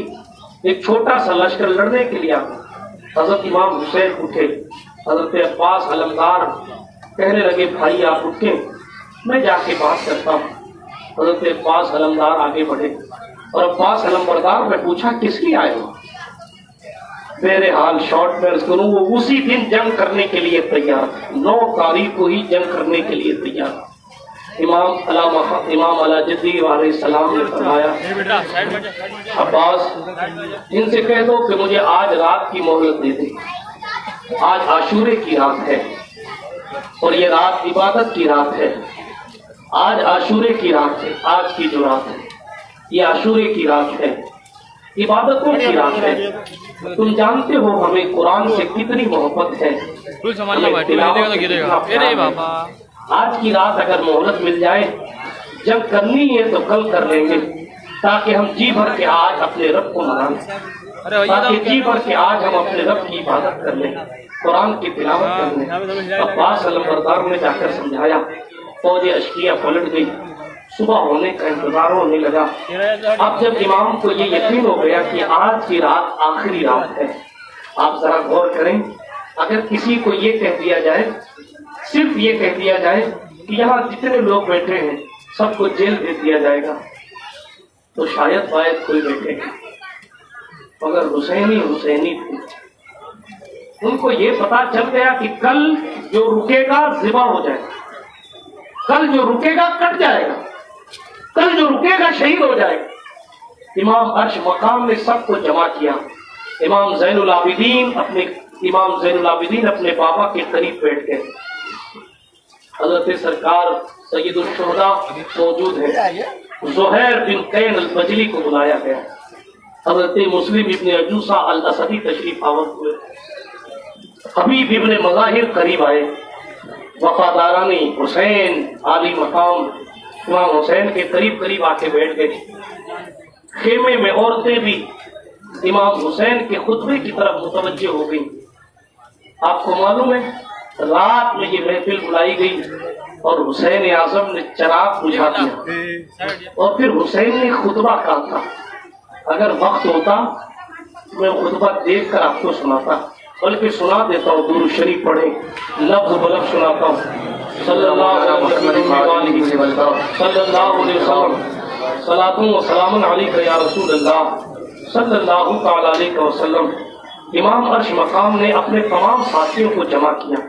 ایک چھوٹا سا لشکر لڑنے کے لیے حضرت امام حسین اٹھے، حضرت عباس علمدار کہنے لگے بھائی آپ اٹھیں میں جا کے بات کرتا ہوں۔ حضرت عباس علمدار آگے بڑھے اور عباس علمبردار نے پوچھا کس لیے آئے ہو؟ میرے حال شارٹ میں کروں وہ اسی دن جنگ کرنے کے لیے تیار، 9 تاریخ کو ہی جنگ کرنے کے لیے تیار۔ امام علی جدی علیہ السلام نے فرمایا عباس ان سے کہہ دو کہ مجھے آج رات کی مہلت دے دے، آج عاشورے کی رات ہے اور یہ رات عبادت کی رات ہے، آج عاشورے کی رات ہے، آج کی جو رات ہے یہ عاشورے کی رات ہے، عبادتوں کی رات ہے۔ تم جانتے ہو ہمیں قرآن سے کتنی محبت ہے، آج کی رات اگر مہلت مل جائے جنگ کرنی ہے تو کل کر لیں گے تاکہ ہم جی بھر کے آج اپنے رب کو منائیں، تاکہ جی بھر کے آج ہم اپنے رب کی عبادت کر لیں، قرآن کی تلاوت کر لیں۔ عباس علمبردار نے جا کر سمجھایا، فوج اشقیہ پلٹ گئی، صبح ہونے کا انتظار ہونے لگا۔ اب جب امام کو یہ یقین ہو گیا کہ آج کی رات آخری رات ہے، آپ ذرا غور کریں، اگر کسی کو یہ کہہ دیا جائے، صرف یہ کہہ دیا جائے کہ یہاں جتنے لوگ بیٹھے ہیں سب کو جیل بھیج دیا جائے گا تو شاید باید کوئی بیٹھے گا، مگر حسینی تھے، ان کو یہ پتا چل گیا کہ کل جو رکے گا ذبح ہو جائے گا، کل جو رکے گا کٹ جائے گا، کل جو رکے گا شہید ہو جائے گا۔ امام عرش مقام نے سب کو جمع کیا۔ امام زین العابدین اپنے بابا کے قریب بیٹھ گئے۔ حضرت سرکار سید الشہداء موجود ہیں۔ زہیر بن قین البجلی کو بلایا گیا۔ حضرت مسلم ابن عجوسہ الاسدی تشریف آور ہوئے۔ حبیب ابن مظاہر قریب آئے۔ وفاداران حسین عالی مقام امام حسین کے قریب قریب آ کے بیٹھ گئے۔ خیمے میں عورتیں بھی امام حسین کے خطبے کی طرف متوجہ ہو گئیں۔ آپ کو معلوم ہے رات میں یہ محفل بلائی گئی اور حسین اعظم نے چراغ بجھا دیا اور پھر حسین نے خطبہ کہا تھا۔ اگر وقت ہوتا میں خطبہ دیکھ کر آپ کو سناتا، بلکہ سنا دیتا ہوں، درود شریف پڑھیں، لفظ بلفظ سناتا ہوں۔ صلی اللہ علیہ وسلم صلاۃ و سلام علیک یا رسول اللہ صلی اللہ تعالی علیہ وسلم۔ امام عرش مقام نے اپنے تمام ساتھیوں کو جمع کیا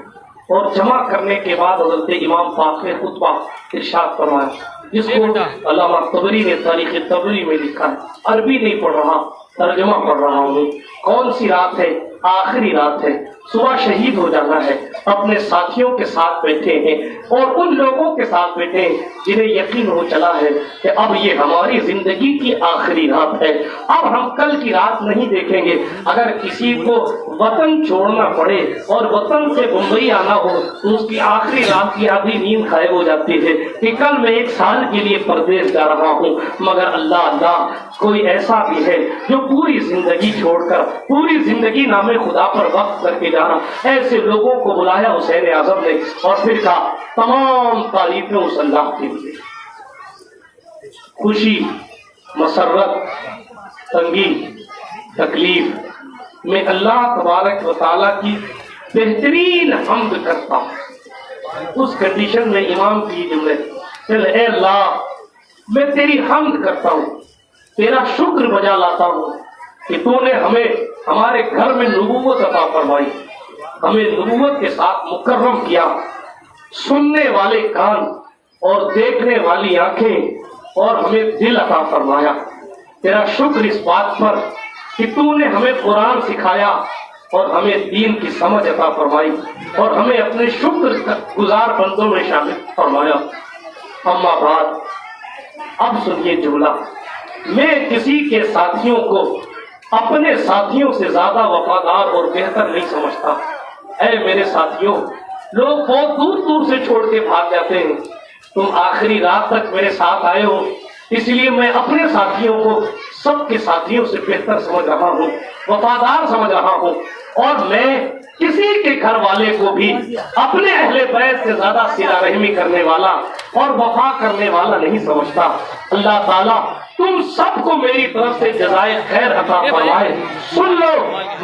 اور جمع کرنے کے بعد حضرت امام پاک نے خطبہ ارشاد فرمایا، جس کو علامہ طبری نے تاریخ طبری میں لکھا ہے۔ عربی نہیں پڑھ رہا، ترجمہ پڑھ رہا ہوں۔ کون سی رات ہے؟ آخری رات ہے، صبح شہید ہو جانا ہے۔ اپنے ساتھیوں کے ساتھ بیٹھے ہیں اور ان لوگوں کے ساتھ بیٹھے ہیں جنہیں یقین ہو چلا ہے کہ اب یہ ہماری زندگی کی آخری رات ہے، اب ہم کل کی رات نہیں دیکھیں گے۔ اگر کسی کو وطن چھوڑنا پڑے اور وطن سے بمبئی آنا ہو تو اس کی آخری رات کی آدھی نیند غائب ہو جاتی ہے کہ کل میں 1 سال کے لیے پردیس جا رہا ہوں۔ مگر اللہ کوئی ایسا بھی ہے جو پوری زندگی چھوڑ کر پوری زندگی نام خدا پر وقت کر کے جانا۔ ایسے لوگوں کو بلایا حسین اعظم نے اور پھر کہا تمام تعریفیں اس اللہ کے لیے۔ خوشی، مسرت، تنگی، تکلیف میں اللہ تبارک و تعالیٰ کی بہترین حمد کرتا ہوں۔ اس کنڈیشن میں امام کی جملے چل اے اللہ میں تیری حمد کرتا ہوں، تیرا شکر بجا لاتا ہوں کہ تو نے ہمیں ہمارے گھر میں نبوت عطا فرمائی، ہمیں نبوت کے ساتھ مکرم کیا، سننے والے کان اور دیکھنے والی آنکھیں اور ہمیں دل عطا فرمایا۔ تیرا شکر اس بات پر کہ تو نے ہمیں قرآن سکھایا اور ہمیں دین کی سمجھ عطا فرمائی اور ہمیں اپنے شکر گزار بندوں میں شامل فرمایا۔ اما بعد، اب سنیے جملہ، میں کسی کے ساتھیوں کو اپنے ساتھیوں سے زیادہ وفادار اور بہتر نہیں سمجھتا۔ اے میرے ساتھیوں، لوگ بہت دور دور سے چھوڑ کے بھاگ جاتے ہیں، تم آخری رات تک میرے ساتھ آئے ہو، اس لیے میں اپنے ساتھیوں کو سب کے ساتھیوں سے بہتر سمجھ رہا ہوں، وفادار سمجھ رہا ہوں، اور میں کسی کے گھر والے کو بھی اپنے اہل بیت سے زیادہ صلہ رحمی کرنے والا اور وفا کرنے والا نہیں سمجھتا۔ اللہ تعالیٰ تم سب کو میری طرف سے جزائے خیر عطا فرمائے۔ سن لو،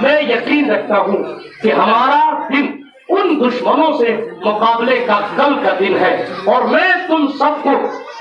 میں یقین رکھتا ہوں کہ ہمارا دن ان دشمنوں سے مقابلے کا کل کا دن ہے، اور میں تم سب کو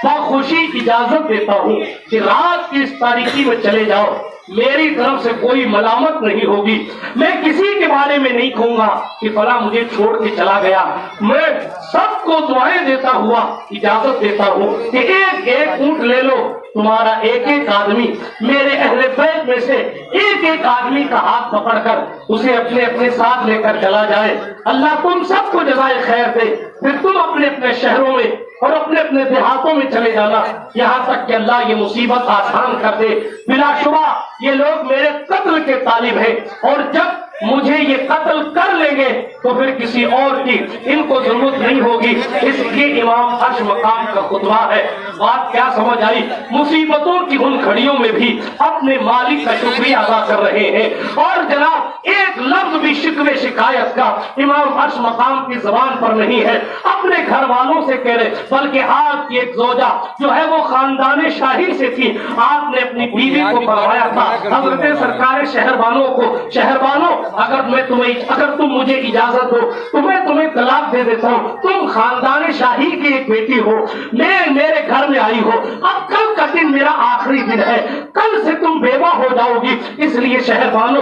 باخوشی اجازت دیتا ہوں کہ رات کی اس تاریکی میں چلے جاؤ، میری طرف سے کوئی ملامت نہیں ہوگی، میں کسی کے بارے میں نہیں کہوں گا کہ فلاں مجھے چھوڑ کے چلا گیا۔ میں سب کو دعائیں دیتا ہوا اجازت دیتا ہوں کہ ایک ایک اونٹ لے لو، تمہارا ایک ایک آدمی میرے اہل بیت میں سے ایک ایک آدمی کا ہاتھ پکڑ کر اسے اپنے اپنے ساتھ لے کر چلا جائے۔ اللہ تم سب کو جزائے خیر دے، پھر تم اپنے اپنے شہروں میں اور اپنے اپنے دیہاتوں میں چلے جانا، یہاں تک کہ اللہ یہ مصیبت آسان کر دے۔ بلا شبہ یہ لوگ میرے قتل کے طالب ہیں، اور جب مجھے یہ قتل کر لیں گے تو پھر کسی اور کی ان کو ضرورت نہیں ہوگی۔ اس لیے امام عرش مقام کا خطبہ ہے۔ بات کیا سمجھ آئی؟ مصیبتوں کی ان گھڑیوں میں بھی اپنے مالک کا شکریہ ادا کر رہے ہیں، اور جناب ایک لفظ بھی شکوے شکایت کا امام عرش مقام کی زبان پر نہیں ہے۔ اپنے گھر والوں سے کہہ رہے، بلکہ آپ کی ایک زوجہ جو ہے وہ خاندان شاہی سے تھی، آپ نے اپنی بیوی کو فرمایا تھا، حضرت سرکار شہربانوں کو، شہربانوں اگر تم مجھے اجازت دو تو میں تمہیں طلاق دے دیتا ہوں، تم خاندان شاہی کی ایک بیٹی ہو، میں میرے گھر میں آئی ہو، اب کل کا دن میرا آخری دن ہے، کل سے تم بیوہ ہو جاؤ گی، اس لیے شہربانوں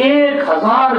1000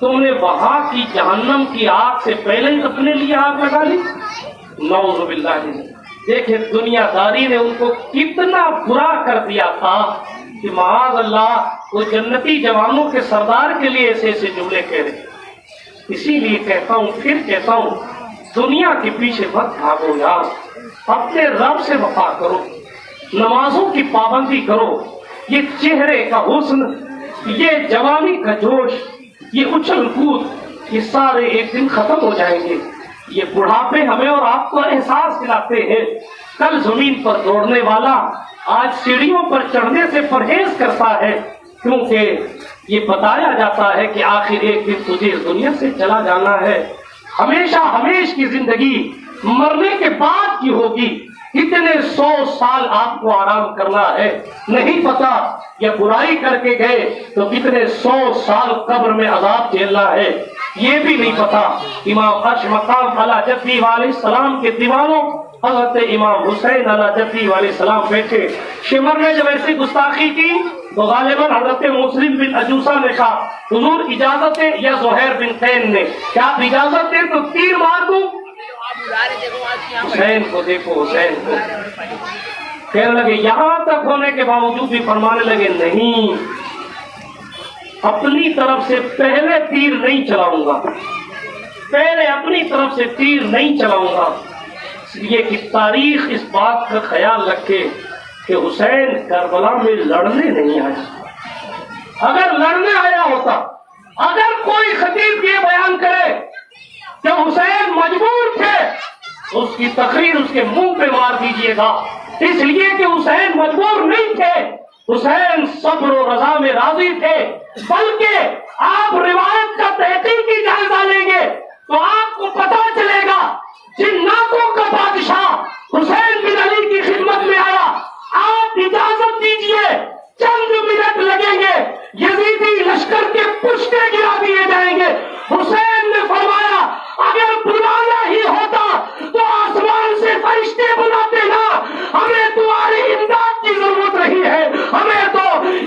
تم نے وہاں کی جہنم کی آگ سے پہلے ہی اپنے لیے آگ لگا لی. نعوذ باللہ. دیکھیں دنیا داری نے ان کو کتنا برا کر دیا تھا کہ معاذ اللہ وہ جنتی جوانوں کے سردار کے لیے ایسے ایسے جملے کہہ رہے. اسی لیے کہتا ہوں، پھر کہتا ہوں، دنیا کے پیچھے مت بھاگو یار، اپنے رب سے وفا کرو، نمازوں کی پابندی کرو. یہ چہرے کا حسن، یہ جوانی کا جوش، یہ اچھل کود، یہ سارے ایک دن ختم ہو جائیں گے. یہ بڑھاپے ہمیں اور آپ کو احساس دلاتے ہیں. کل زمین پر دوڑنے والا آج سیڑھیوں پر چڑھنے سے پرہیز کرتا ہے، کیونکہ یہ بتایا جاتا ہے کہ آخر ایک دن تجھے اس دنیا سے چلا جانا ہے. ہمیشہ ہمیش کی زندگی مرنے کے بعد کی ہوگی. کتنے 100 سال آپ کو آرام کرنا ہے نہیں پتا، یا برائی کر کے گئے تو کتنے 100 سال قبر میں عذاب جھیلنا ہے یہ بھی نہیں پتا. امام عرش مقام علی جدی علیہ السلام کے دیوانوں حضرت امام حسین علی جدی علیہ السلام بیٹھے. شمر نے جب ایسی گستاخی کی تو غالباً حضرت مسلم بن عجوسہ نے کہا حضور اجازت ہے، یا زہیر بن قین نے کیا آپ اجازت ہے تو تیر مار دوں. حسین کو دیکھو، حسین کو کہنے لگے، یہاں تک ہونے کے باوجود بھی فرمانے لگے نہیں، اپنی طرف سے پہلے تیر نہیں چلاؤں گا، پہلے اپنی طرف سے تیر نہیں چلاؤں گا. اس لیے کہ تاریخ اس بات کا خیال رکھے کہ حسین کربلا میں لڑنے نہیں آیا. اگر لڑنے آیا ہوتا، اگر کوئی خطیب یہ بیان کرے کہ حسین مجبور تھے، اس کی تقریر اس کے منہ پہ مار دیجئے گا. اس لیے کہ حسین مجبور نہیں تھے، حسین صبر و رضا میں راضی تھے. بلکہ آپ روایت کا تحقیقی جائزہ لیں گے تو آپ کو پتا چلے گا جناتوں کا بادشاہ حسین بن علی کی خدمت میں آیا. آپ اجازت دیجئے، چند منٹ لگیں گے، یزیدی لشکر کے پشتے گرا دیے جائیں گے. حسین نے فرمایا اگر بلانا ہی ہوتا تو آسمان سے فرشتے بلاتے نا، ہمیں تمہاری امداد کی ضرورت نہیں ہے. ہمیں تو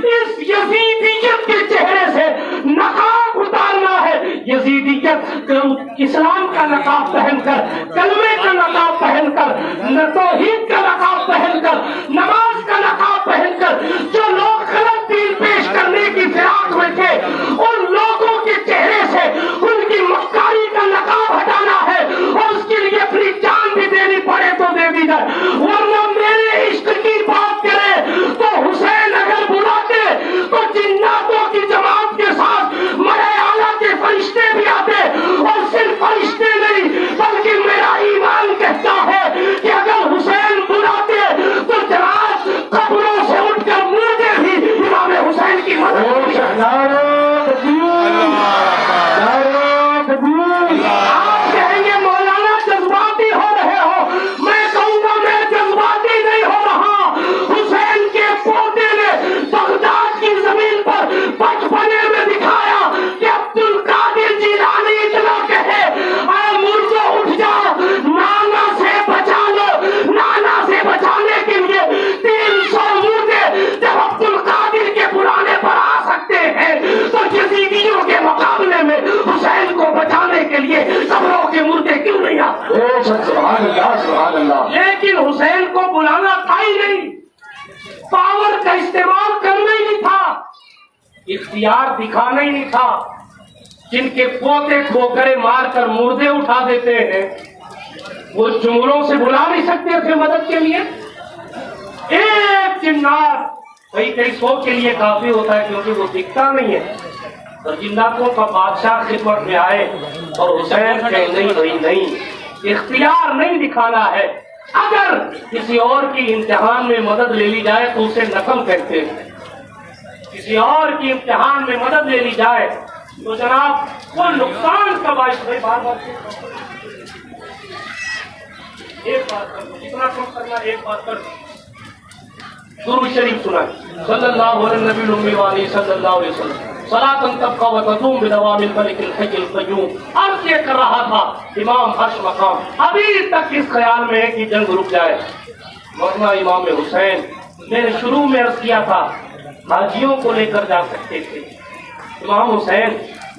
اس یزیدیت کے چہرے سے نقاب اتارنا ہے. یزیدیت اسلام کا نقاب پہن کر، کلمے کا نقاب پہن کر، توحید کا نقاب پہن کر، نماز کا نقاب پہن کر جو لوگ غلط دین پیش کرنے کی فراق میں تھے، ان لوگوں کے چہرے سے ان کی مکاری کا نقاب ہٹانا ہے، اور اس کے لیے اپنی جان بھی دینی پڑے تو دے دی جائے. ورنہ میرے عشق کی بات کرے تو حسین اگر بلاتے تو جناتوں کی جماعت کے ساتھ مرے اعلیٰ کے فرشتے بھی آتے. اور صرف فرشتے نہیں بلکہ میرا ایمان کہتا ہے کہ اگر حسین بلاتے تو جناب قبروں سے اٹھ کر مردے بھی امام حسین کی مدد. آپ کہیں گے مولانا جذباتی ہو رہے ہو، میں کہوں گا میں جذباتی نہیں ہو رہا. حسین کے پوتے نے بغداد کی زمین پر بچپنے میں دکھایا کہ عبد القادر جیلانی اتنا کہے اے مردو اٹھ جاؤ، نانا سے بچا لو. نانا سے بچانے کے لیے 300 مردے جب عبد القادر کے پرانے پر آ سکتے ہیں تو یزیدیوں کے مقابلے میں حسین کو بچانے کے لیے قبروں کے مردے کیوں نہیں آتے؟ سبحان اللہ، سبحان اللہ. لیکن حسین کو بلانا تھا ہی نہیں، پاور کا استعمال کرنا ہی نہیں تھا، اختیار دکھانا ہی نہیں تھا. جن کے پوتے ٹھوکریں مار کر مردے اٹھا دیتے ہیں وہ جملوں سے بلا نہیں سکتے تھے مدد کے لیے. ایک جنات کئی 100 کے لیے کافی ہوتا ہے کیونکہ وہ دکھتا نہیں ہے. اور جناتوں کا بادشاہ خدمت میں آئے اور حسین کہ نہیں، اختیار نہیں دکھانا ہے. اگر کسی اور کی امتحان میں مدد لے لی جائے تو اسے نقل کہتے ہیں. کسی اور کی امتحان میں مدد لے لی جائے تو جناب وہ نقصان کا باعث ہے. بار بار ایک بات پر جتنا کم کرنا، ایک بات پر درود شریف سنا صلی اللہ علیہ نبی الامی والی صلی اللہ علیہ وسلم صلاۃ تبقى وتدوم بدوام الملك الحي القيوم. عرض یہ کر رہا تھا امام عرش مقام ابھی تک اس خیال میں ہے کہ جنگ رک جائے، ورنہ امام حسین میں نے شروع میں عرض کیا تھا حاجیوں کو لے کر جا سکتے تھے. امام حسین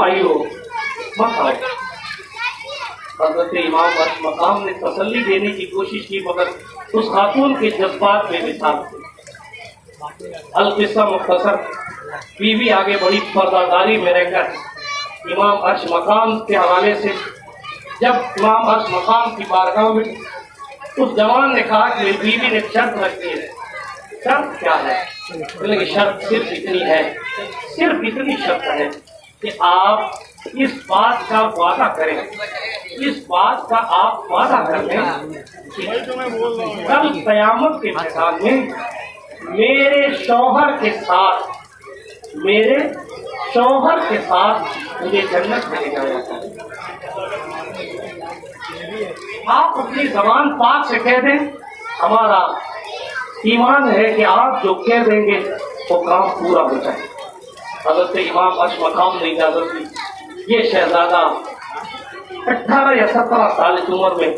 کیوں آئی ہو؟ مت آؤ۔ حضرت امام عرش مقام نے تسلی دینے کی کوشش کی مگر اس خاتون کے جذبات میں مثال تھے۔ القصہ مختصر، بیوی آگے بڑی پردہ میں رہ کر امام عرش مقام کے حوالے سے جب امام عرش مقام کی بارگاہ میں اس جوان نے کہا کہ میری بیوی نے شرط رکھی ہے۔ شرط کیا ہے؟ بولے کہ شرط صرف اتنی ہے، صرف اتنی شرط ہے کہ آپ اس بات کا وعدہ کریں، اس بات کا آپ وعدہ کر لیں کہ کل قیامت کے میدان میں میرے شوہر کے ساتھ مجھے جنت میں لے جایا جائے۔ آپ اپنی زبان پاک سے کہہ دیں، ہمارا ایمان ہے کہ آپ جو کہہ دیں گے وہ کام پورا ہو جائے۔ حضرت امام عرش مقام نے اجازت دی۔ یہ شہزادہ 18 یا 17 سال کی عمر میں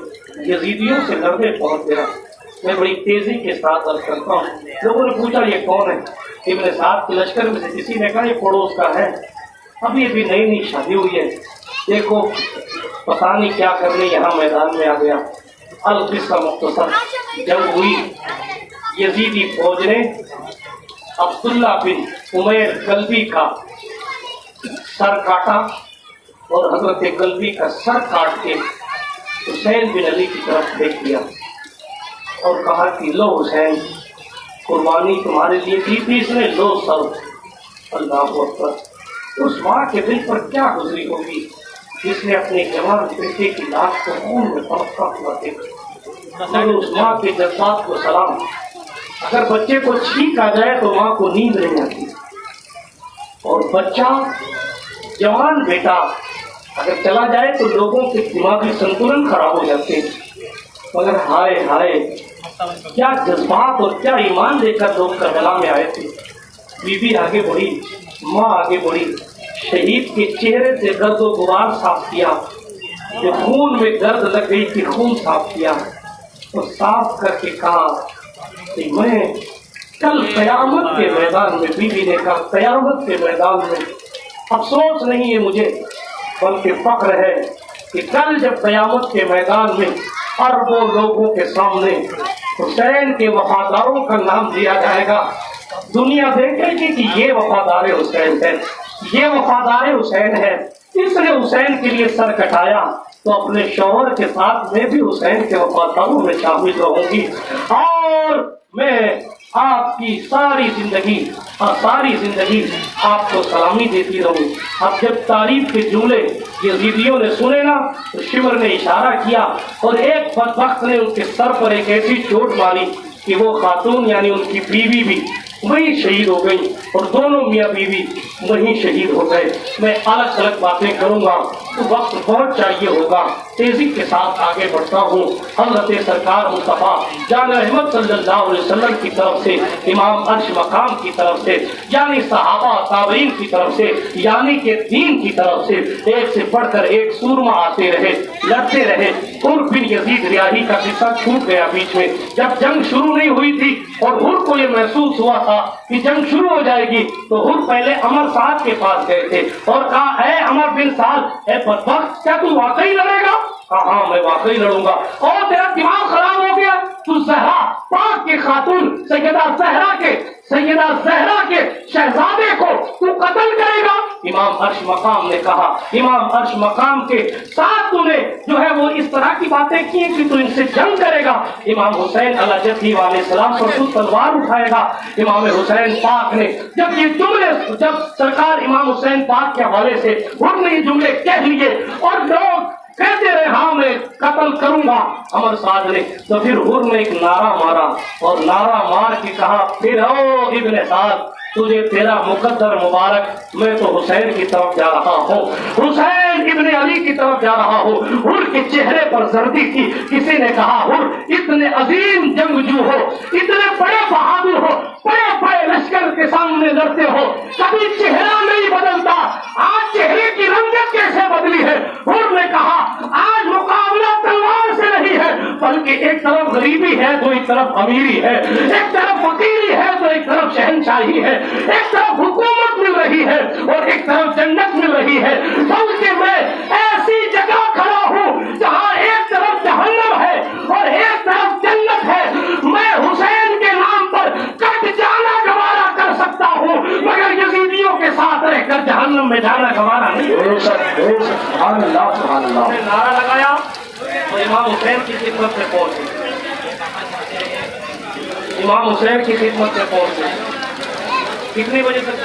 یزیدیوں سے لڑنے پہنچ گیا۔ میں بڑی تیزی کے ساتھ عرض کرتا ہوں، لوگوں نے پوچھا یہ کون ہے؟ ابن سعد کے لشکر میں سے کسی نے کہا یہ پڑوس کا ہے، ابھی ابھی نئی نئی شادی ہوئی ہے، دیکھو پتہ نہیں کیا کرنے یہاں میدان میں آ گیا۔ القصہ مختصر، جنگ ہوئی، یزیدی فوج نے عبداللہ بن عمیر قلبی کا سر کاٹا اور حضرت قلبی کا سر کاٹ کے حسین بن علی کی طرف پھینک دیا اور کہا کہ لو حسین، قربانی تمہارے لیے دی تھی اس نے، لو سر۔ اللہ اکبر۔ اس ماں کے دل پر کیا گزری ہوگی جس نے اپنے جوان بیٹے کی لاش کو خون میں تڑپتا ہوا دیکھا۔ مگر اس ماں کے جذبات کو سلام۔ اگر بچے کو چھینک آ جائے تو ماں کو نیند نہیں آتی، اور بچہ جوان بیٹا اگر چلا جائے تو لوگوں کے دماغی سنتولن خراب ہو جاتے ہیں۔ مگر ہائے ہائے کیا جذبات اور کیا ایمان لے کر لوگ کربلا میں آئے تھے۔ بیوی آگے بڑھی، ماں آگے بڑھی، شہید کے چہرے سے گرد و غبار صاف کیا، جو خون میں گرد لگ گئی تھی خون صاف کیا، اور صاف کر کے کہا کہ میں کل قیامت کے میدان میں، بیوی نے کہا قیامت کے میدان میں افسوس نہیں ہے مجھے بلکہ فخر ہے کہ کل جب قیامت کے میدان میں اربوں لوگوں کے سامنے حسین کے وفاداروں کا نام دیا جائے گا، دنیا دیکھے گی کہ یہ وفادار حسین ہے، یہ وفادار حسین ہے، اس نے حسین کے لیے سر کٹایا، تو اپنے شوہر کے ساتھ میں بھی حسین کے وفاداروں میں شامل رہوں گی، اور میں آپ کی ساری زندگی آپ کو سلامی دیتی رہوں۔ اب جب تعریف کے جملے یزیدیوں نے سنے نا تو شمر نے اشارہ کیا اور ایک بدبخت نے ان کے سر پر ایک ایسی چوٹ ماری کہ وہ خاتون یعنی ان کی بیوی بھی وہیں شہید ہو گئی اور دونوں میاں بیوی وہیں شہید ہو گئے۔ میں الگ الگ باتیں کروں گا تو وقت بہت چاہیے ہوگا، تیزی کے ساتھ آگے بڑھتا ہوں۔ حضرت سرکار مصطفیٰ جان احمد صلی اللہ علیہ وسلم کی طرف سے، امام عرش مقام کی طرف سے، یعنی صحابہ تابعین کی طرف سے، یعنی کہ دین کی طرف سے ایک سے بڑھ کر ایک سورما آتے رہے، لڑتے رہے۔ حر بن یزید ریاحی کا قصہ چھوٹ گیا بیچ میں، جب جنگ شروع نہیں ہوئی تھی اور حر کو یہ محسوس ہوا تھا کہ جنگ شروع ہو جائے گی تو حر پہلے عمر سعد کے پاس گئے تھے اور کہا اے عمر بن سعد، اے بدبخت، کیا تو واقعی لڑے گا؟ کہا ہاں میں واقعی لڑوں گا۔ اور تیرا دماغ خراب ہو گیا؟ تو زہرا پاک کی خاتون سیدہ زہرا کے شہزادے کو تو قتل کرے گا؟ امام عرش مقام نے کہا، امام عرش مقام کے ساتھ تو نے جو ہے وہ اس طرح کی باتیں کی کہ تو ان سے جنگ کرے گا۔ امام حسین علیہ السلام پر تو تلوار اٹھائے گا۔ امام حسین پاک نے جب یہ جملے، جب سرکار امام حسین پاک کے حوالے سے حر نے یہ جملے کہہ لیے اور لوگ کہتے رہے ہاں میں قتل کروں گا عمر سعد نے، تو پھر حر نے ایک نعرہ مارا اور نعرہ مار کے کہا پھر او ابن سعد، تجھے تیرا مقدر مبارک، میں تو حسین کی طرف جا رہا ہوں، حسین ابن علی کی طرف جا رہا ہوں۔ حر کے چہرے پر زردی تھی۔ کسی نے کہا حر اتنے عظیم جنگجو ہو، اتنے بڑے بہادر ہو، بڑے بڑے لشکر کے سامنے لڑتے ہو، کبھی چہرہ نہیں بدلتا، آج چہرے کی رنگت کیسے بدلی ہے؟ حر نے کہا آج مقابلہ تلوار سے نہیں ہے بلکہ مسلمان کی ایک طرف غریبی ہے تو ایک طرف امیری ہے، ایک طرف فقیری ہے تو ایک طرف شہنشاہی ہے، ایک طرف حکومت مل رہی ہے اور ایک طرف جنت مل رہی ہے، بلکہ میں ایسی جگہ کھڑا ہوں جہاں ایک طرف جہنم ہے اور ایک طرف جنت ہے۔ میں حسین کے نام پر کٹ جانا گوارا کر سکتا ہوں مگر یزیدیوں کے ساتھ رہ کر جہنم میں جانا گوارا نہیں۔ بے شک سبحان اللہ سبحان اللہ۔ نے نعرہ لگایا تو امام حسین کی خدمت میں پہنچے، امام حسین کی خدمت میں پہنچے۔ کتنی بجے تک؟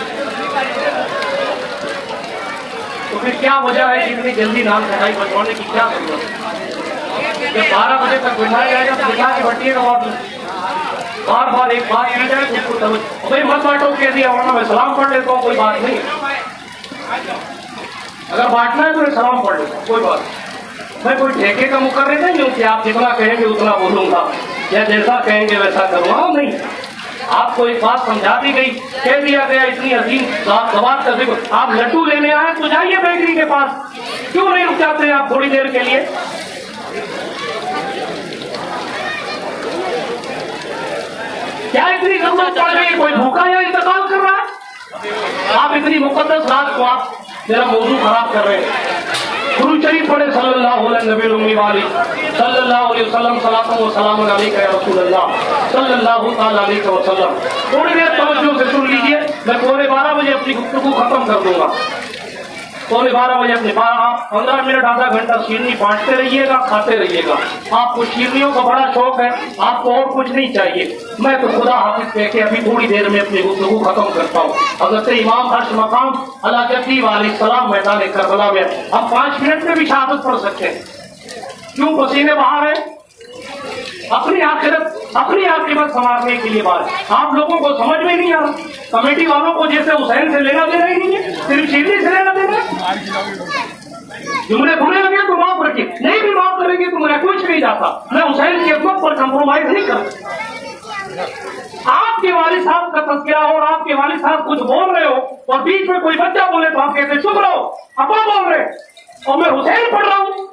تو پھر کیا وجہ ہے کہ اتنی جلدی نام کٹائی بچوانے کی کیا ضرورت ہے؟ جب 12 بجے تک بٹھایا جائے گا تو بٹھا کے بٹھیے گا، بار بار ایک بات کی جائے تو اس کو توجہ بھائی مت بانٹو کہہ دیا، ورنہ میں سلام پڑھ لیتا ہوں، کوئی بات نہیں۔ اگر بانٹنا ہے تو میں سلام پڑھ لیتا ہوں، کوئی بات نہیں۔ میں کوئی ٹھیکے کا مقرر نہیں ہوں کہ آپ جتنا کہیں گے اتنا بولوں گا یا جیسا کہیں گے ویسا کروں گا، نہیں۔ آپ کو ایک بات سمجھا دی گئی، کہہ دیا گیا اتنی عظیم بات کا ذکر۔ آپ لڈو لینے آئے تو جائیے بیکری کے پاس، کیوں نہیں رک جاتے ہیں آپ تھوڑی دیر کے لیے؟ کیا اتنی ضرورت پڑ گئی؟ کوئی بھوکا یا انتقال کر رہا ہے؟ آپ اتنی مقدس رات کو آپ میرا موضوع خراب کر رہے ہیں۔ درود شریف پڑھے صلی اللہ علیہ نبی الامی والی صلی اللہ علیہ وسلم، صلاۃ و سلام علیک یا رسول اللہ صلی اللہ تعالی علیہ وسلم۔ تھوڑی دیر توجہ سے سن لیجیے، میں 12:15 بجے اپنی گفتگو ختم کر دوں گا۔ 12:15 بجے اپنے 15 منٹ آدھا گھنٹہ شیرنی بانٹتے رہیے گا، کھاتے رہیے گا۔ آپ کو شیرنیوں کا بڑا شوق ہے، آپ کو اور کچھ نہیں چاہیے۔ میں تو خدا حافظ کہہ کے ابھی تھوڑی دیر میں اپنی گفتگو ختم کرتا ہوں۔ حضرت امام عرش مقام علی جدی علیہ السلام میدان کربلا میں ہم 5 منٹ میں بھی شہادت پڑھ سکتے ہیں، کیوں پسینے بہا رہے ہیں؟ اپنی آخرت، اپنی عاقبت سنوارنے کے لیے بات آپ لوگوں کو سمجھ میں نہیں آ رہا۔ کمیٹی والوں کو جیسے حسین سے لینا دینا ہی نہیں ہے، صرف شیرنی سے لینا دینا ہے۔ جملے بھولے لگے تو معاف رکھیے، نہیں بھی معاف کریں گے تو میں کچھ نہیں جاتا، میں حسین کی عظمت پر کمپرومائز نہیں کرتا۔ آپ کے والد صاحب کا تذکرہ ہو اور آپ کے والد صاحب کچھ بول رہے ہو اور بیچ میں کوئی بچہ بولے تو آپ کہتے چپ رہو، ابا بول رہے اور میں حسین پڑھ رہا ہوں۔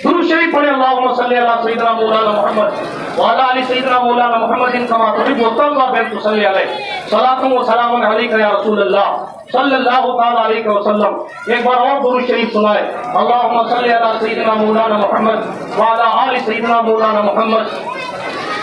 درود شریف پڑھے اللہم صلی علی سیدنا مولانا محمد وعلی آل سیدنا مولانا محمد کما تحب وترضى بأن تصلی علیہ صلاۃ و سلام علیک یا رسول اللہ صلی اللہ تعالی علیہ وسلم۔ ایک بار اور درود شریف سنائے اللہم صلی علی سیدنا مولانا محمد وعلی آل سیدنا مولانا محمد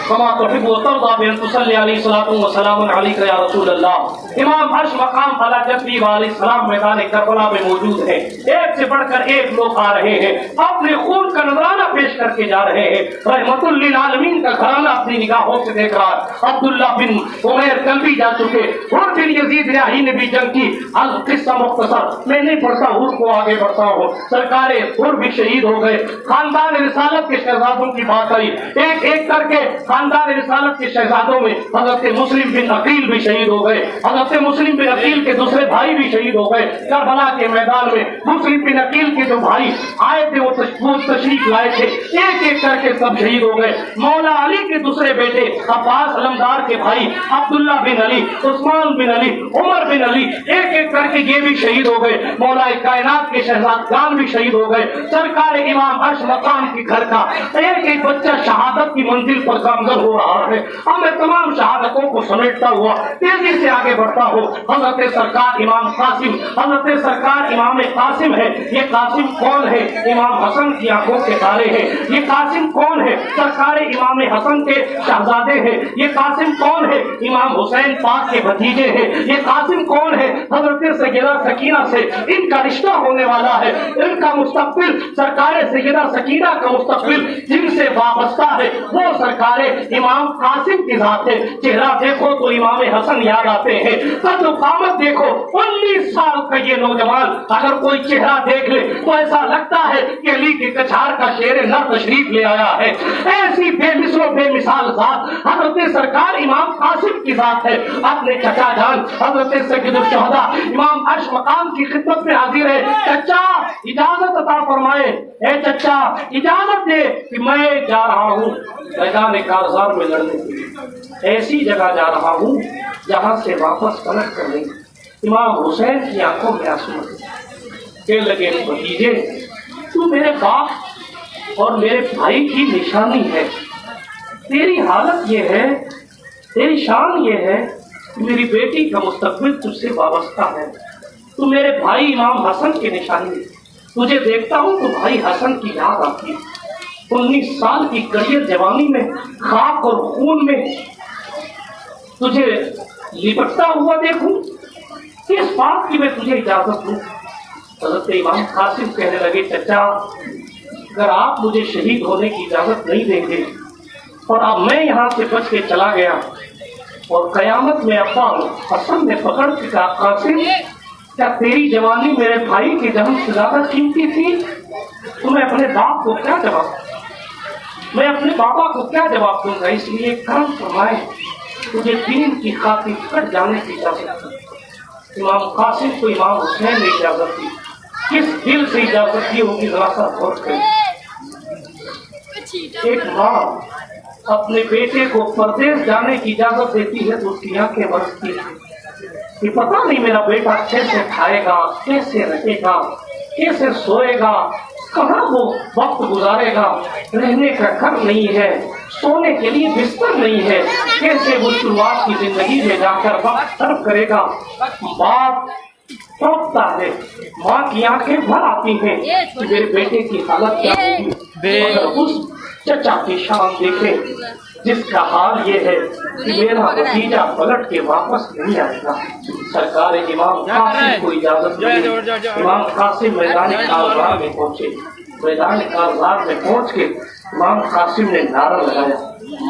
کما تحب وترضى بأن تصلی علیہ صلاۃ و سلام علیک یا رسول اللہ۔ امام عرش مقام علی جدی علیہ السلام میدان کربلا میں موجود ہیں، ایک سے بڑھ کر ایک لوگ آ رہے ہیں، اپنے خون کا نذرانہ پیش کر کے جا رہے ہیں۔ رحمت للعالمین کا گھرانہ اپنی نگاہوں سے دیکھ رہا ہے۔ عبداللہ بن عمیر کل بھی جا چکے، اور بن یزید ریاحی نے بھی جنگ کی۔ القصہ مختصر، میں نہیں پڑھتا، حر کو آگے بڑھتا ہوں۔ سرکار حر بھی شہید ہو گئے۔ خاندان رسالت کے شہزادوں کی بات آئی، ایک ایک کر کے خاندان رسالت کے شہزادوں میں حضرت مسلم بن عقیل بھی شہید ہو گئے۔ حضرت مسلم بن عقیل کے دوسرے بھائی بھی شہید ہو گئے۔ کربلا کے میدان میں مسلم بن عقیل کے جو بھائی آئے تھے وہ تشریف لائے تھے، ایک ایک کر کے سب شہید ہو گئے۔ مولا علی کے دوسرے بیٹے عباس علمدار کے بھائی عبداللہ بن علی، عثمان بن علی، عمر بن علی، ایک ایک کر کے یہ بھی شہید ہو گئے۔ مولا کائنات کے شہزادگان بھی شہید ہو گئے۔ سرکار امام عرش مقام کے گھر کا ایک ایک بچہ شہادت کی منزل پر گامزن ہو رہا ہے۔ اب میں تمام شہادتوں کو سمیٹتا ہوا تیزی سے آگے بڑھتا ہوں۔ حضرت سرکار امام قاسم، حضرت سرکار امام قاسم ہے۔ یہ قاسم کون ہے؟ امام حسن کی آنکھوں کے تارے ہیں۔ یہ قاسم کون ہے؟ سرکار امام حسن کے شہزادے ہیں۔ یہ قاسم کون ہے؟ امام حسین پاک کے بھتیجے ہیں۔ یہ قاسم کون ہے؟ حضرت سیدہ سکینہ سے ان کا رشتہ ہونے والا ہے۔ ان کا مستقبل سرکار سیدہ سکینہ کا مستقبل جن سے وابستہ ہے وہ سرکار امام قاسم کی ذات ہے۔ چہرہ دیکھو تو امام حسن یاد آتے ہیں، قد و قامت دیکھو 19 سال کا یہ نوجوان اگر کوئی چہرہ دیکھ لے تو ایسا لگتا ہے کہ علی کے کچھار کا شیر نر تشریف لے آیا ہے۔ ایسی بے مثل و بے مثال ذات حضرت سرکار امام قاسم کی ذات ہے۔ اپنے چچا جان حضرت سید الشہداء امام عرش مقام کی خدمت میں حاضر ہے۔ چچا اجازت عطا فرمائے، اے چچا اجازت دے کہ میں جا رہا ہوں میدان کارزار میں لڑنے کے لیے، ایسی جگہ جا رہا ہوں جہاں سے واپس پلٹ کر لیں۔ امام حسین کی آنکھوں میں آنسو کہنے لگے بھتیجے تو میرے باپ اور میرے بھائی کی نشانی ہے. تیری حالت یہ ہے, تیری شان یہ ہے کہ میری بیٹی کا مستقبل تجھ سے وابستہ ہے. تو میرے بھائی امام حسن کی نشانی ہے. تجھے دیکھتا ہوں تو بھائی حسن کی یاد آتی ہے. 19 سال کی کڑیر جوانی میں خاک اور خون میں تجھے لپٹتا ہوا دیکھوں, کس بات کی میں تجھے اجازت دوں؟ حضرت امام قاسم کہنے لگے, چچا اگر آپ مجھے شہید ہونے کی اجازت نہیں دیں گے اور اب میں یہاں سے بچ کے چلا گیا اور قیامت میں ابا حسن نے پکڑ کے کہا, قاسم کیا تیری جوانی میرے بھائی کی جان سے زیادہ قیمتی تھی؟ تو میں اپنے باپ کو کیا جواب, میں اپنے بابا کو کیا جواب دوں گا؟ اس لیے کرم فرمائے تجھے دین کی خاطر کٹ جانے کی اجازت دی. امام قاسم کو امام حسین نے اجازت دی. کس دل سے اجازت دی ہوگی ذرا سا غور کریں. ایک ماں اپنے بیٹے کو پردیس جانے کی اجازت دیتی ہے تو اس کی آنکھیں برستی ہیں کہ پتہ نہیں میرا بیٹا کیسے کھائے گا, کیسے رہے گا, کیسے سوئے گا, کہاں وہ وقت گزارے گا, رہنے کا گھر نہیں ہے, سونے کے لیے بستر نہیں ہے, کیسے وہ شروعات کی زندگی میں جا کر وقت صرف کرے گا. باپ تڑپتا ہے, ماں کی آنکھیں بھر آتی ہیں کہ میرے بیٹے کی حالت کیا ہوگی. مگر اس چچا کی شان دیکھیں جس کا حال یہ ہے کہ میرا بھتیجا پلٹ کے واپس نہیں آئے گا. سرکار امام قاسم کو اجازت دی. امام قاسم میدان کارزار میں پہنچے. میدان کارزار میں پہنچ کے امام قاسم نے نعرہ لگایا,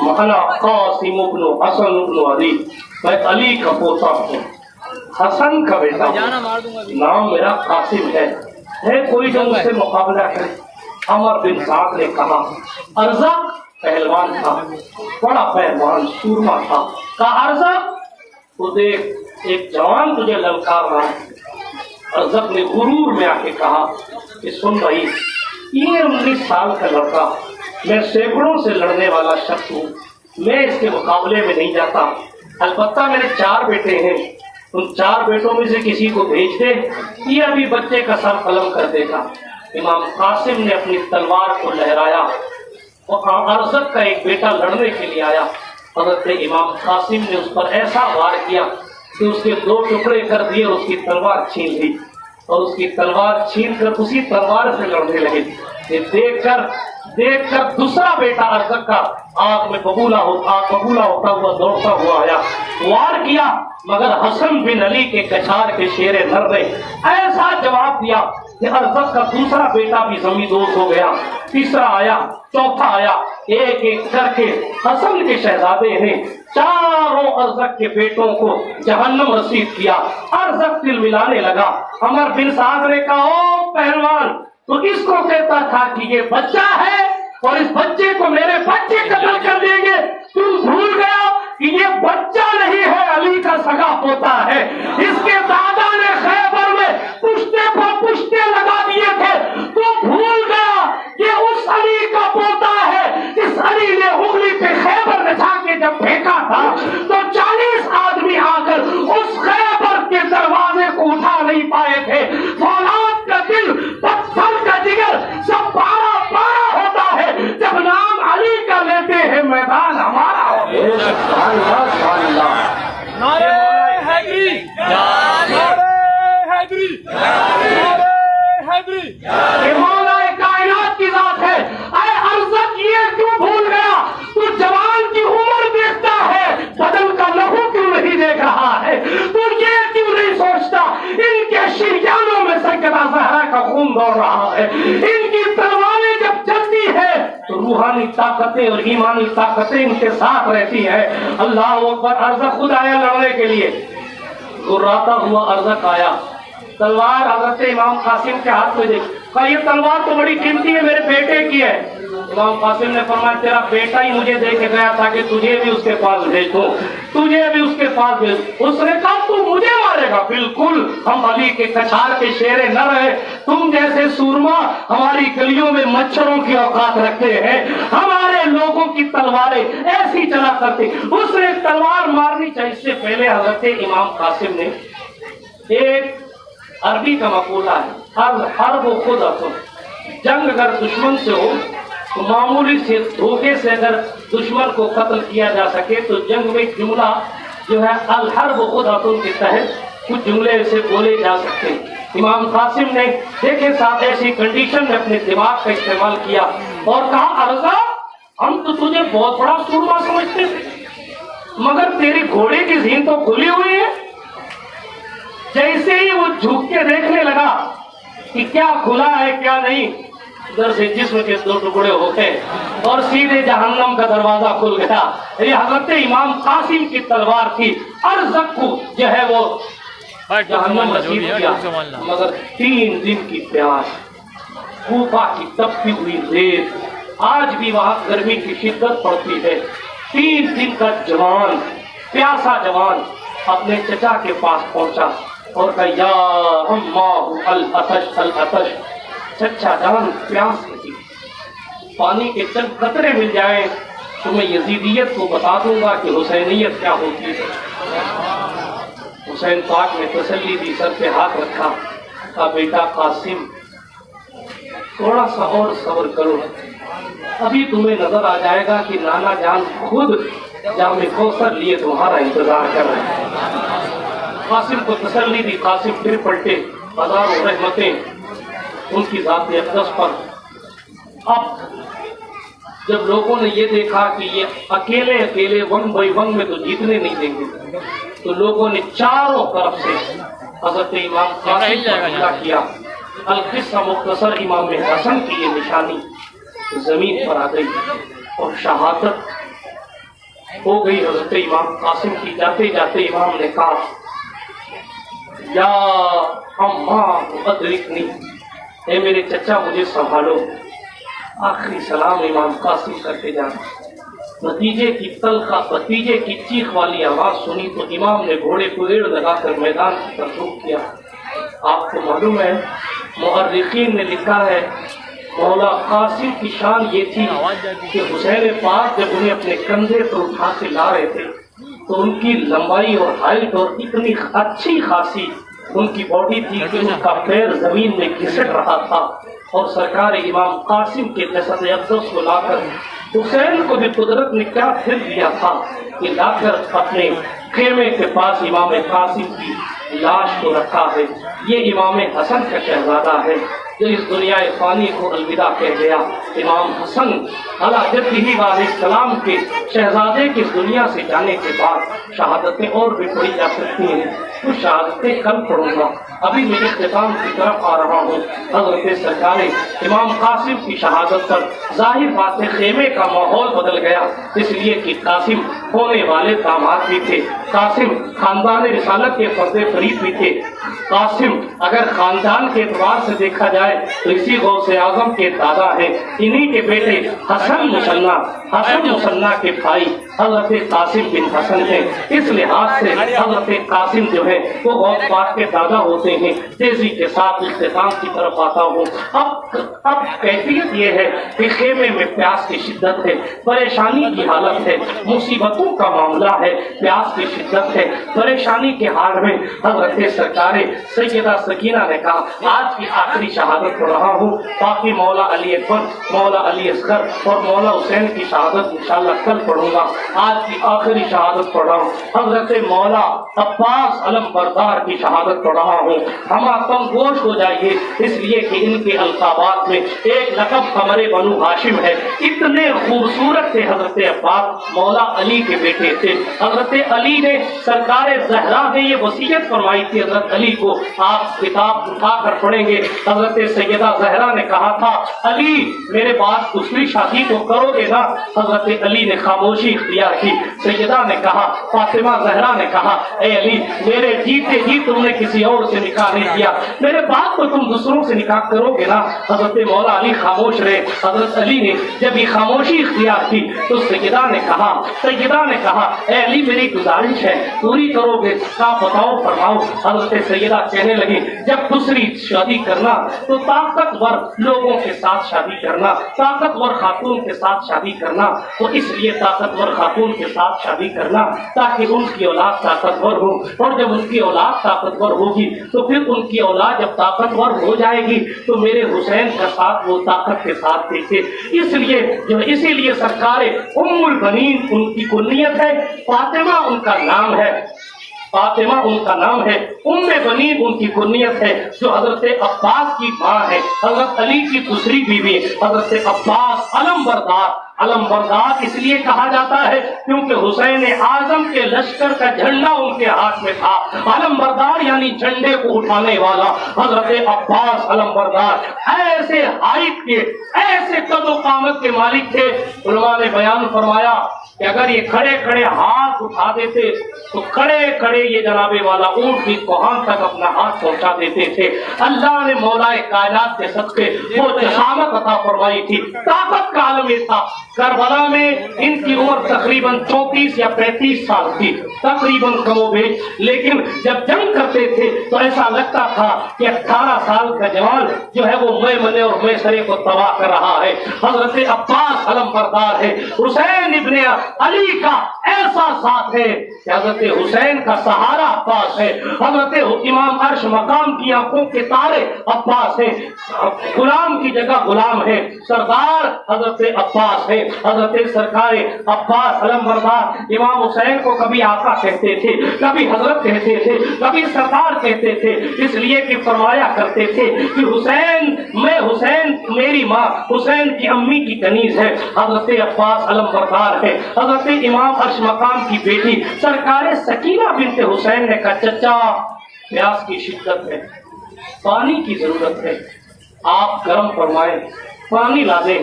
محلا قاسم ابن حسن ابن علی, میں علی کا پوتا ہوں, حسن کا بیٹا ہوں, نام میرا قاسم ہے کوئی جو مجھ سے مقابلہ کرے؟ عمر بن سعد نے کہا, ارزق پہلوان تھا, بڑا پہلوان سورما تھا. کہا ارزق تو دیکھ ایک جوان تجھے للکار رہا ہے. ارزق نے غرور میں آ کے کہا کہ سن بھائی, یہ 19 سال کا لڑکا, میں سینکڑوں سے لڑنے والا شخص ہوں, میں اس کے مقابلے میں نہیں جاتا. البتہ میرے 4 بیٹے ہیں, ان 4 بیٹوں میں سے کسی کو بھیج دے, یہ ابھی بچے کا سر قلم کر دے گا. امام قاسم نے اپنی تلوار کو لہرایا اور ارزق کا ایک بیٹا لڑنے کے لیے آیا. حضرت امام قاسم نے اس پر ایسا وار کیا کہ اس کے 2 ٹکڑے کر دیے اور اس کی تلوار چھین لی, اور اس کی تلوار چھین کر اسی تلوار سے لڑنے لگے. یہ دیکھ کر دوسرا بیٹا ارزق کا آگ میں ببولا ہوتا ہوا دوڑتا ہوا آیا, وار کیا, مگر حسن بن علی کے کچھار کے شیر نر نے ایسا جواب دیا کہ ارزق کا دوسرا بیٹا بھی زمین دوز ہو گیا. تیسرا آیا, چوتھا آیا, ایک ایک کر کے حسن کے شہزادے نے چاروں ارزق کے بیٹوں کو جہنم رسید کیا. ارزق دل ملانے لگا. عمر بن سعد نے کہا, او پہلوان, تو اس کو کہتا تھا کہ یہ بچہ ہے اور اس بچے کو میرے بچے قتل کر دیں گے, تم بھول گیا کہ یہ بچہ نہیں ہے, علی کا سگا پوتا ہے. اس کے دادا نے خیبر میں پشتے پر پشتے لگا دیے تھے, تم بھول گیا کہ اس علی کا پوتا ہے جس علی نے انگلی پہ خیبر بچھا کے جب پھینکا تھا تو 40 آدمی آ کر اس خیبر کے دروازے کو اٹھا نہیں پائے تھے. فولاد کا دل, پتھر کا جگر سب پارا ہوتا ہے جب نام علی کا لیتے ہیں, میدان ہمارا نعرہ حیدری, نعرہ حیدری, نعرہ حیدری. یہ مولا کائنات کی ذات ہے. اے ارزق, یہ کیوں بھول گیا؟ تو جوان کی عمر دیکھتا ہے, بدن کا لہو کیوں نہیں دیکھ رہا ہے؟ تو یہ کیوں نہیں سوچتا ان کے شریانوں میں سیدہ زہرا کا خون دوڑ رہا ہے؟ ان کی تلواریں جب چلتی ہے تو روحانی طاقتیں اور ایمانی طاقتیں ان کے ساتھ رہتی ہیں. اللہ اکبر. ارزق خود آیا لڑنے کے لیے, گراتا ہوا ارزق آیا, تلوار حضرت امام قاسم کے ہاتھ میں دیکھ, کہا یہ تلوار تو بڑی قیمتی ہے, میرے بیٹے کی ہے. امام قاسم نے فرمایا, تیرا بیٹا ہی مجھے دے کے گیا تھا کہ تجھے بھی اس کے پاس بھیج دوں, تجھے بھی اس کے پاس بھیج. اس نے کہا تو مجھے مارے گا؟ بالکل, ہم علی کے کچھار کے شیر نہ رہے, تم جیسے سورما ہماری گلیوں میں مچھروں کی اوقات رکھتے ہیں, ہمارے لوگوں کی تلواریں ایسی چلا کرتے. اس نے تلوار مارنی چاہیے. اس سے پہلے حضرت امام قاسم نے ایک عربی کا مقولہ ہے, الحرب خود اثر, جنگ اگر دشمن سے ہو معمولی سے دھوکے سے اگر دشمن کو قتل کیا جا سکے تو جنگ میں جملہ جو ہے الحرب خدعۃ کے تحت کچھ جملے ایسے بولے جا سکتے ہیں۔ امام قاسم نے دیکھے ساتھ ایسی کنڈیشن میں اپنے دماغ کا استعمال کیا اور کہا ارزا ہم تو تجھے بہت بڑا سورما سمجھتے تھے مگر تیری گھوڑے کی ذہن تو کھلی ہوئی ہے۔ جیسے ہی وہ جھک کے دیکھنے لگا کہ کیا کھلا ہے کیا نہیں، ادھر سے جسم کے دو ٹکڑے ہو گئے اور سیدھے جہنم کا دروازہ کھل گیا۔ یہ حضرت امام قاسم کی تلوار تھی، ارزق کو جو ہے وہ جہنم نصیب کیا، مگر 3 دن کی پیاس، کوفہ کی تپتی ہوئی ریت، آج بھی وہاں گرمی کی شدت پڑتی ہے۔ 3 دن کا جوان، پیاسا جوان اپنے چچا کے پاس پہنچا اور کہا یا اماں العطش العطش، چچا جان پیاس لگی، پانی کے چند قطرے مل جائیں تو میں یزیدیت کو بتا دوں گا کہ حسینیت کیا ہوتی ہے۔ حسین پاک نے تسلی دی، سر پہ ہاتھ رکھا، کہا بیٹا قاسم تھوڑا سا اور صبر کرو، ابھی تمہیں نظر آ جائے گا کہ نانا جان خود جام کوثر لیے تمہارا انتظار کر رہے ہیں۔ قاسم کو تسلی دی، قاسم پھر پلٹے، ہزاروں رحمتیں ان کی ذات اقدس پر۔ اب جب لوگوں نے یہ دیکھا کہ یہ اکیلے اکیلے 1 بائی 1 میں تو جیتنے نہیں دیں گے، تو لوگوں نے چاروں طرف سے حضرت امام قاسم پر حملہ کیا۔ القصہ مختصر، امام حسن کی یہ نشانی زمین پر آ گئی اور شہادت ہو گئی حضرت امام قاسم کی۔ جاتے جاتے امام نے کہا یا اماں ادرکنی، اے میرے چچا مجھے سنبھالو۔ آخری سلام امام قاسم کرتے جانا، بھتیجے کی تلخہ، بھتیجے کی چیخ والی آواز سنی تو امام نے گھوڑے کو ایڑ لگا کر میدان کی طرف رخ کیا۔ آپ کو معلوم ہے مؤرخین نے لکھا ہے مولا قاسم کی شان یہ تھی کہ حسین پاک جب انہیں اپنے کندھے پر اٹھا کے لا رہے تھے تو ان کی لمبائی اور ہائٹ اور اتنی اچھی خاصی ان کی باڈی تھی کہ ان کا پیر زمین میں گھسٹ رہا تھا، اور سرکار امام قاسم کے جسد اقدس کو لا کر حسین کو بھی قدرت نے کیا پھر دیا تھا کہ لا کر اپنے خیمے کے پاس امام قاسم کی لاش کو رکھا ہے۔ یہ امام حسن کا شہزادہ ہے جو اس دنیا فانی کو الوداع کہہ گیا۔ امام حسن علیٰ جدہ علیہ السلام کے شہزادے کی اس دنیا سے جانے کے بعد شہادتیں اور بھی پڑھی جا سکتی ہیں، کچھ شہادتیں کل پڑھوں گا، ابھی میں اختتام کی طرف آ رہا ہوں۔ حضرت سرکار امام قاسم کی شہادت پر ظاہر بات ہے خیمے کا ماحول بدل گیا، اس لیے کہ قاسم ہونے والے داماد بھی تھے، قاسم خاندان رسالت کے فرد فرید بھی تھے، قاسم اگر خاندان کے اعتبار سے دیکھا جائے تو اسی غوث اعظم کے دادا ہیں، انہی کے بیٹے حسن مصنع کے بھائی حضرت قاسم بن حسن ہیں، اس لحاظ سے حضرت قاسم جو ہے وہ غوث پاک کے دادا ہوتے ہیں۔ تیزی کے ساتھ اختتام کی طرف آتا ہوں۔ اب کیفیت یہ ہے کہ خیمے میں پیاس کی شدت ہے، پریشانی کی حالت ہے، مصیبتوں کا معاملہ ہے، پیاس کی شدت ہے، پریشانی کے حال میں حضرت سرکار سیدہ سکینہ نے کہا آج کی آخری شہادت پڑھ رہا ہوں، باقی مولا علی اکبر، مولا علی اصغر اور مولا حسین کی شہادت انشاءاللہ کل پڑھوں گا۔ آج کی آخری شہادت پڑھ رہا ہوں، حضرت مولا عباس علم بردار کی شہادت پڑھ رہا ہوں۔ ہم تم گوش ہو جائیے اس لیے کہ ان کے القابات میں ایک لقب قمر بنو ہاشم ہے، اتنے خوبصورت تھے حضرت عباس، مولا علی کے بیٹے تھے۔ حضرت علی نے سرکار زہرا نے یہ وصیت فرمائی تھی حضرت علی کو، آپ کتاب اٹھا کر پڑھیں گے، حضرت سیدہ زہرا نے کہا تھا علی میرے بعد دوسری شادی تو کرو گے نا؟ حضرت علی نے خاموشی اختیار کی۔ سیدہ نے کہا، فاطمہ زہرا نے کہا اے علی میرے جیتے جی تم نے کسی اور سے نکاح نہیں کیا، میرے بعد تو تم دوسروں سے نکاح کرو گے نا؟ حضرت مولا علی خاموش رہے۔ حضرت علی نے جب یہ خاموشی وہی اختیار تھی. تو سیدہ نے کہا اے علی میری گزارش ہے پوری کرو گے؟ کہا بتاؤ فرماؤ. حضرت سیدہ کہنے لگی جب دوسری شادی کرنا تو طاقتور لوگوں کے ساتھ شادی کرنا, طاقتور خاتون کے ساتھ شادی کرنا. تو اس لیے طاقتور خاتون کے ساتھ شادی کرنا تاکہ ان کی اولاد طاقتور ہو, اور جب ان کی اولاد طاقتور ہوگی تو پھر ان کی اولاد جب طاقتور ہو جائے گی تو میرے حسین کا ساتھ وہ طاقت کے ساتھ دیکھے. اسی لیے سرکار ام البنین ان کی کنیت ہے, فاطمہ ان کا نام ہے, ام بنین ان کی کنیت ہے, جو حضرت عباس کی ماں ہے, حضرت علی کی دوسری بیوی حضرت عباس علمبردار اس لیے کہا جاتا ہے کیونکہ حسین اعظم کے لشکر کا جھنڈا ان کے ہاتھ میں تھا. علمبردار یعنی جھنڈے کو اٹھانے والا حضرت عباس علمبردار ایسے ہائٹ کے, ایسے قد و قامت کے مالک تھے. علماء نے بیان فرمایا کہ اگر یہ کھڑے کھڑے ہاتھ اٹھا دیتے تو کھڑے کھڑے یہ جناب والا اونٹ کی کوہان تک اپنا ہاتھ پہنچا دیتے تھے. اللہ نے مولا کائنات کے صدقے وہ جسامت عطا فرمائی تھی, طاقت کا عالم یہ تھا. کربلا میں ان کی عمر تقریباً 34 یا 35 سال تھی, تقریباً کم و بیش, لیکن جب جنگ کرتے تھے تو ایسا لگتا تھا کہ 18 سال کا جوان جو ہے وہ میمنے اور میسرے کو تباہ کر رہا ہے. حضرت عباس علمبردار ہے. حسین ابن علی کا ایسا ساتھ ہے کہ حضرت حسین کا سہارا عباس ہے. حضرت امام عرش مقام کی آنکھوں کے تارے عباس ہے. غلام کی جگہ غلام ہے, سردار حضرت عباس ہے. حضرت سرکار عباس علمبردار امام حسین کو کبھی آقا کہتے تھے, کبھی حضرت کہتے تھے, کبھی سردار کہتے تھے, اس لیے کہ فرمایا کرتے تھے کہ حسین میری ماں حسین کی امی کی کنیز ہے. حضرت عباس علمبردار ہے. حضرت امام عرش مقام کی بیٹی سرکار سکینہ بنت حسین نے کہا چچا پیاس کی شدت ہے, پانی کی ضرورت ہے, آپ گرم فرمائیں, پانی لا دیں.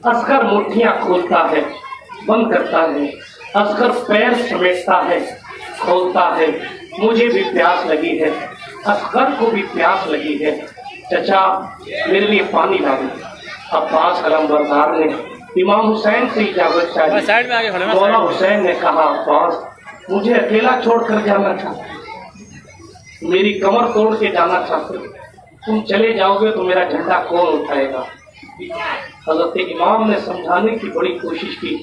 اصغر مٹھیاں کھولتا ہے, بند کرتا ہے, اصغر پیر سمیٹتا ہے, کھولتا ہے. مجھے بھی پیاس لگی ہے, اصغر کو بھی پیاس لگی ہے, چچا میرے لیے پانی لا دیں. عباس علمبردار نے امام حسین سے اجازت چاہی. مولا حسین نے کہا عباس مجھے اکیلا چھوڑ کر جانا چاہتے, میری کمر توڑ کے جانا چاہتے, تم چلے جاؤ گے تو میرا جھنڈا کون اٹھائے گا؟ حضرت امام نے سمجھانے کی بڑی کوشش کی,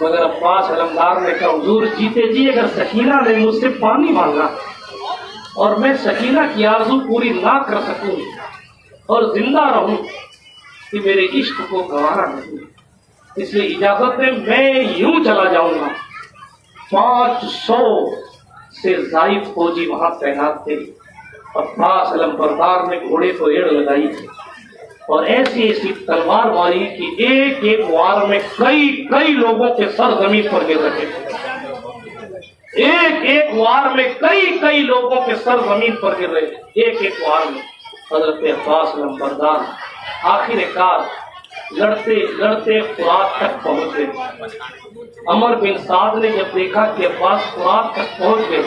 مگر عباس علمدار نے کہا حضور جیتے جی اگر سکینہ نے مجھ سے پانی مانگا اور میں سکینہ کی آرزو پوری نہ کر سکوں اور زندہ رہوں کہ میرے عشق کو گوارا نہیں, اس لیے اجازت ہے میں یوں چلا جاؤں گا. 500 سے زائد فوجی وہاں تعینات تھے. عباس علمبردار نے گھوڑے کو ایڑ لگائی اور ایسی تلوار ماری کہ ایک ایک وار میں کئی لوگوں کے سر زمین پر گر رہے تھے. ایک وار میں کئی لوگوں کے سر زمین پر گر رہے تھے, ایک وار میں. حضرت عباس علمبردار آخر کار لڑتے فرات تک پہنچ گئے. عمر بن سعد نے جب دیکھا کہ عباس فرات تک پہنچ گئے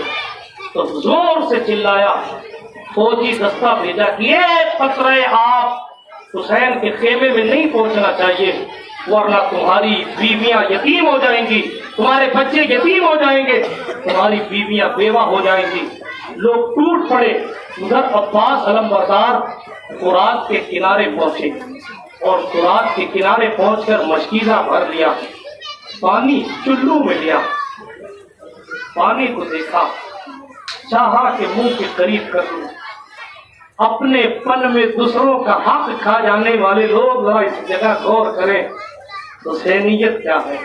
تو زور سے چلایا, فوجی دستہ بھیجا کہ یہ قطرے آپ حسین کے خیمے میں نہیں پہنچنا چاہیے ورنہ تمہاری بیویاں یتیم ہو جائیں گی, تمہارے بچے یتیم ہو جائیں گے, تمہاری بیویاں بیوہ ہو جائیں گی. لوگ ٹوٹ پڑے. ادھر عباس علمبردار فرات کے کنارے پہنچے اور فرات کے کنارے پہنچ کر مشکیزہ بھر لیا, پانی چلو میں لیا, پانی کو دیکھا, چاہا کہ منہ کے قریب کر لوں. اپنے پن میں دوسروں کا حق کھا جانے والے لوگ ذرا اس جگہ غور کریں تو حسینیت کیا ہے.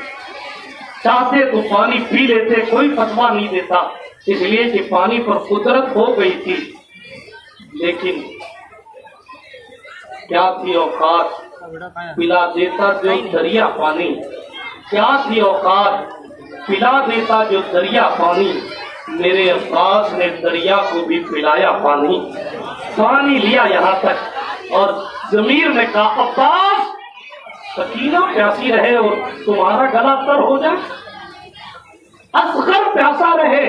چاہتے تو پانی پی لیتے, کوئی فتویٰ نہیں دیتا, اس لیے کہ پانی پر قدرت ہو گئی تھی. لیکن کیا تھی اوقات, پلا دیتا جو دریا پانی, کیا تھی اوقات پلا دیتا جو دریا پانی. میرے عباس نے دریا کو بھی پلایا پانی, پانی لیا یہاں تک. اور ضمیر نے کہا عباس سکینہ پیاسی رہے اور تمہارا گلا تر ہو جائے, اصغر پیاسا رہے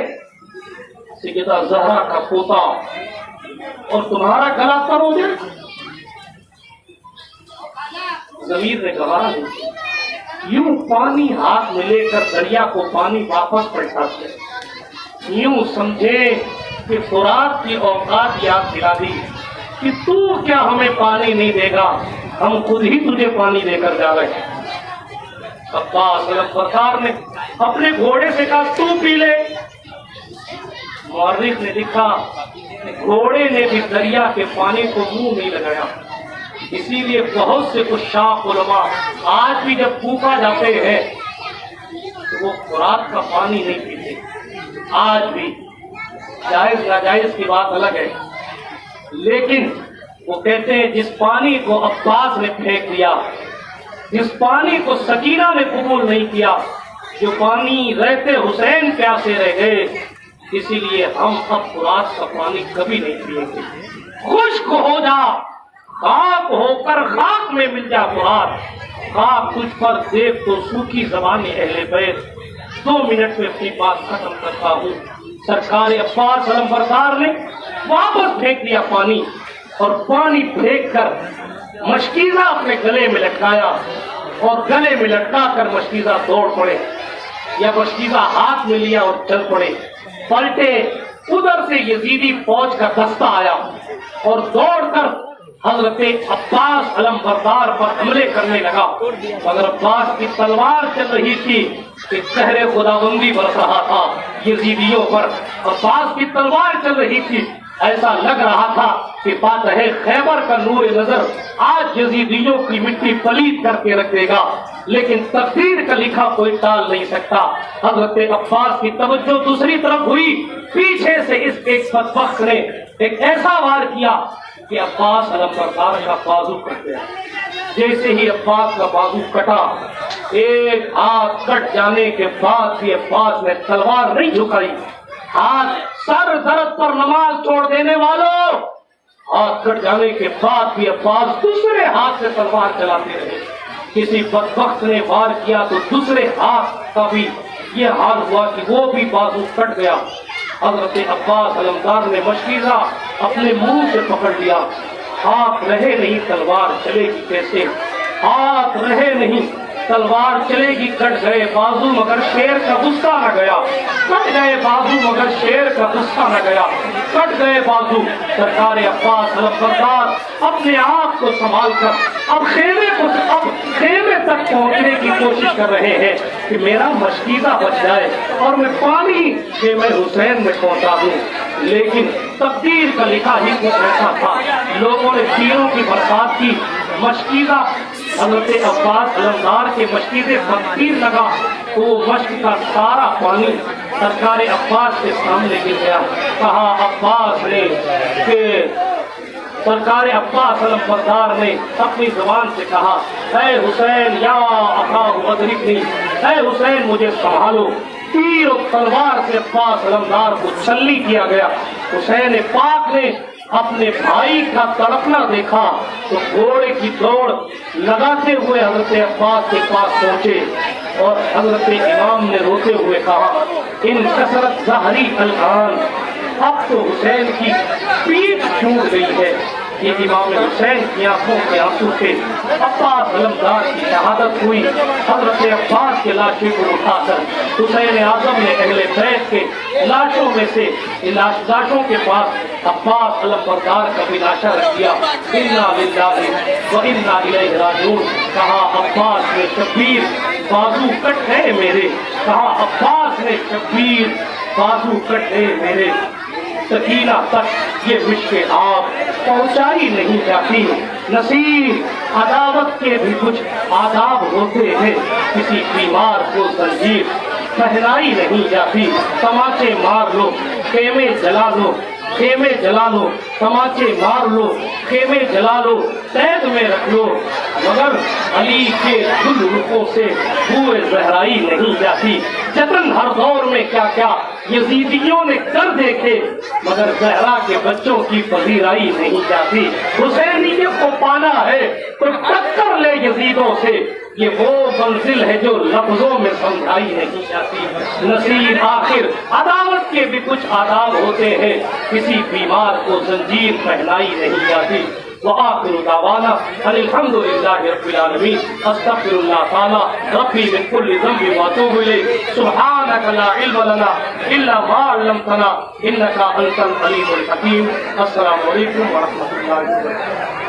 سیدہ زہرا کا پوتا اور تمہارا گلا تر ہو جائے. ضمیر نے گوارا نہیں. یوں پانی ہاتھ میں لے کر دریا کو پانی واپس پلٹاتے، یوں سمجھے کہ فرات کی اوقات یاد دلا دی کہ تو کیا ہمیں پانی نہیں دے گا، ہم خود ہی تجھے پانی دے کر جا رہے ہیں۔ عباس علمبردار نے اپنے گھوڑے سے کہا تو پی لے۔ مورخ نے لکھا گھوڑے نے بھی دریا کے پانی کو منہ نہیں لگایا، اسی لیے بہت سے عشاق علماء آج بھی جب کوفہ جاتے ہیں تو وہ فرات کا پانی نہیں پیتے۔ آج بھی جائز ناجائز کی بات الگ ہے، لیکن وہ کہتے ہیں جس پانی کو عباس نے پھینک دیا، جس پانی کو سکینہ نے قبول نہیں کیا، جو پانی رہتے حسین پیاسے رہ گئے، اسی لیے ہم اب فرات کا پانی کبھی نہیں پیئیں گے۔ خشک ہو جا، خاک ہو کر خاک میں مل جا فرات، خاک تجھ پر دیکھ تو سوکھی زبان اہل بیت۔ 2 منٹ میں اپنی بات ختم کرتا ہوں۔ سرکار عباس علمبردار نے واپس پھینک دیا پانی، اور پانی پھینک کر مشکیزہ اپنے گلے میں لٹکایا، اور گلے میں لٹکا کر مشکیزہ دوڑ پڑے، یا مشکیزہ ہاتھ میں لیا اور چل پڑے۔ پلٹے، ادھر سے یزیدی فوج کا دستہ آیا اور دوڑ کر حضرت عباس علمبردار پر حملے کرنے لگا، مگر عباس کی تلوار چل رہی تھی کہ قہر خداوندی برس رہا تھا یزیدیوں پر۔ عباس کی تلوار چل رہی تھی، ایسا لگ رہا تھا کہ فاتح خیبر کا نور نظر آج یزیدیوں کی مٹی پلید کر کے رکھ دے گا، لیکن تقدیر کا لکھا کوئی ٹال نہیں سکتا۔ حضرت عباس کی توجہ دوسری طرف ہوئی، پیچھے سے اس ایک بدبخت نے ایک ایسا وار کیا کہ عباس علمبردار کا بازو کٹ گیا۔ جیسے ہی عباس کا بازو کٹا، ایک ہاتھ کٹ جانے کے بعد بھی عباس نے تلوار نہیں جھکائی۔ ہاتھ سر درد پر نماز چھوڑ دینے والوں، ہاتھ کٹ جانے کے بعد بھی عباس دوسرے ہاتھ سے تلوار چلاتے رہے۔ کسی بدبخت نے وار کیا تو دوسرے ہاتھ کا بھی یہ حال ہوا کہ وہ بھی بازو کٹ گیا۔ حضرت عباس علمدار نے مشکیزہ اپنے منہ سے پکڑ لیا۔ ہاتھ رہے نہیں، تلوار چلے گی کیسے؟ ہاتھ رہے نہیں، تلوار چلے گی، کٹ گئے بازو مگر شیر کا غصہ نہ گیا، کٹ گئے بازو مگر شیر کا غصہ نہ گیا، کٹ گئے بازو۔ سرکار عباس علمبردار اپنے آپ کو سنبھال کر اب خیمے تک پہنچنے کی کوشش کر رہے ہیں کہ میرا مشکیزہ بچ جائے اور میں پانی خیمے حسین میں پہنچا دوں، لیکن تقدیر کا لکھا ہی کچھ ایسا تھا۔ لوگوں نے تیروں کی برسات کی، مشکیزہ حضرت عباس علمدار کے مشکیزے پر تیر لگا تو وہ مشک کا سارا پانی سرکار عباس کے سامنے گر گیا۔ کہا عباس نے کہ سرکار عباس علمبردار نے اپنی زبان سے کہا اے حسین یا اخا ادرکنی، اے حسین مجھے سنبھالو۔ تیر و تلوار سے عباس علمدار کو چھلنی کیا گیا۔ حسین پاک نے اپنے بھائی کا تڑپنا دیکھا تو گھوڑے کی دوڑ لگاتے ہوئے حضرت عباس کے پاس پہنچے، اور حضرت امام نے روتے ہوئے کہا ان کثرت ظہری الان، اب تو حسین کی پیٹھ چھوٹ گئی ہے۔ یہ امام حسین کی آنکھوں کے آنسو تھے۔ عباس علمدار کی شہادت ہوئی۔ حضرت عباس کے لاشیں کو اٹھا کر حسین اعظم نے اہل بیت کے لاشوں میں سے لاشوں کے پاس عباس علمبردار کا بھی لاشا رکھ دیا۔ انا للہ و انا الیہ راجعون۔ کہا عباس نے شبیر بازو کٹ گئے میرے، کہا عباس نے شبیر بازو کٹ گئے میرے۔ سکینہ تک یہ مشک آب پہنچائی نہیں جاتی۔ نصیر عداوت کے بھی کچھ آداب ہوتے ہیں، کسی بیمار کو زنجیر پہنائی نہیں جاتی۔ تماچے مار لو، خیمے جلا لو، خیمے جلا لو، تماچے مار لو، خیمے جلا لو، قید میں رکھ لو، مگر علی کے گل رخوں سے بوئے زہرائی نہیں جاتی۔ جتن ہر دور میں کیا کیا یزیدیوں نے کر دیکھے، مگر زہرا کے بچوں کی پذیرائی نہیں جاتی۔ حسینیت کو پانا ہے تو ٹکر لے یزیدوں سے، یہ وہ منزل ہے جو لفظوں میں سمجھائی نہیں جاتی۔ نصیر آخر عداوت کے بھی کچھ آداب ہوتے ہیں، کسی بیمار کو زنجیر پہنائی نہیں جاتی۔ وآخر دعوانا ان الحمد للہ رب العالمین. استغفر اللہ تعالی ربی من کل ذنب واتوب الیہ. سبحانک لا علم لنا الا ما علمتنا انک انت العلیم الحکیم. السلام علیکم ورحمۃ اللہ وبرکاتہ.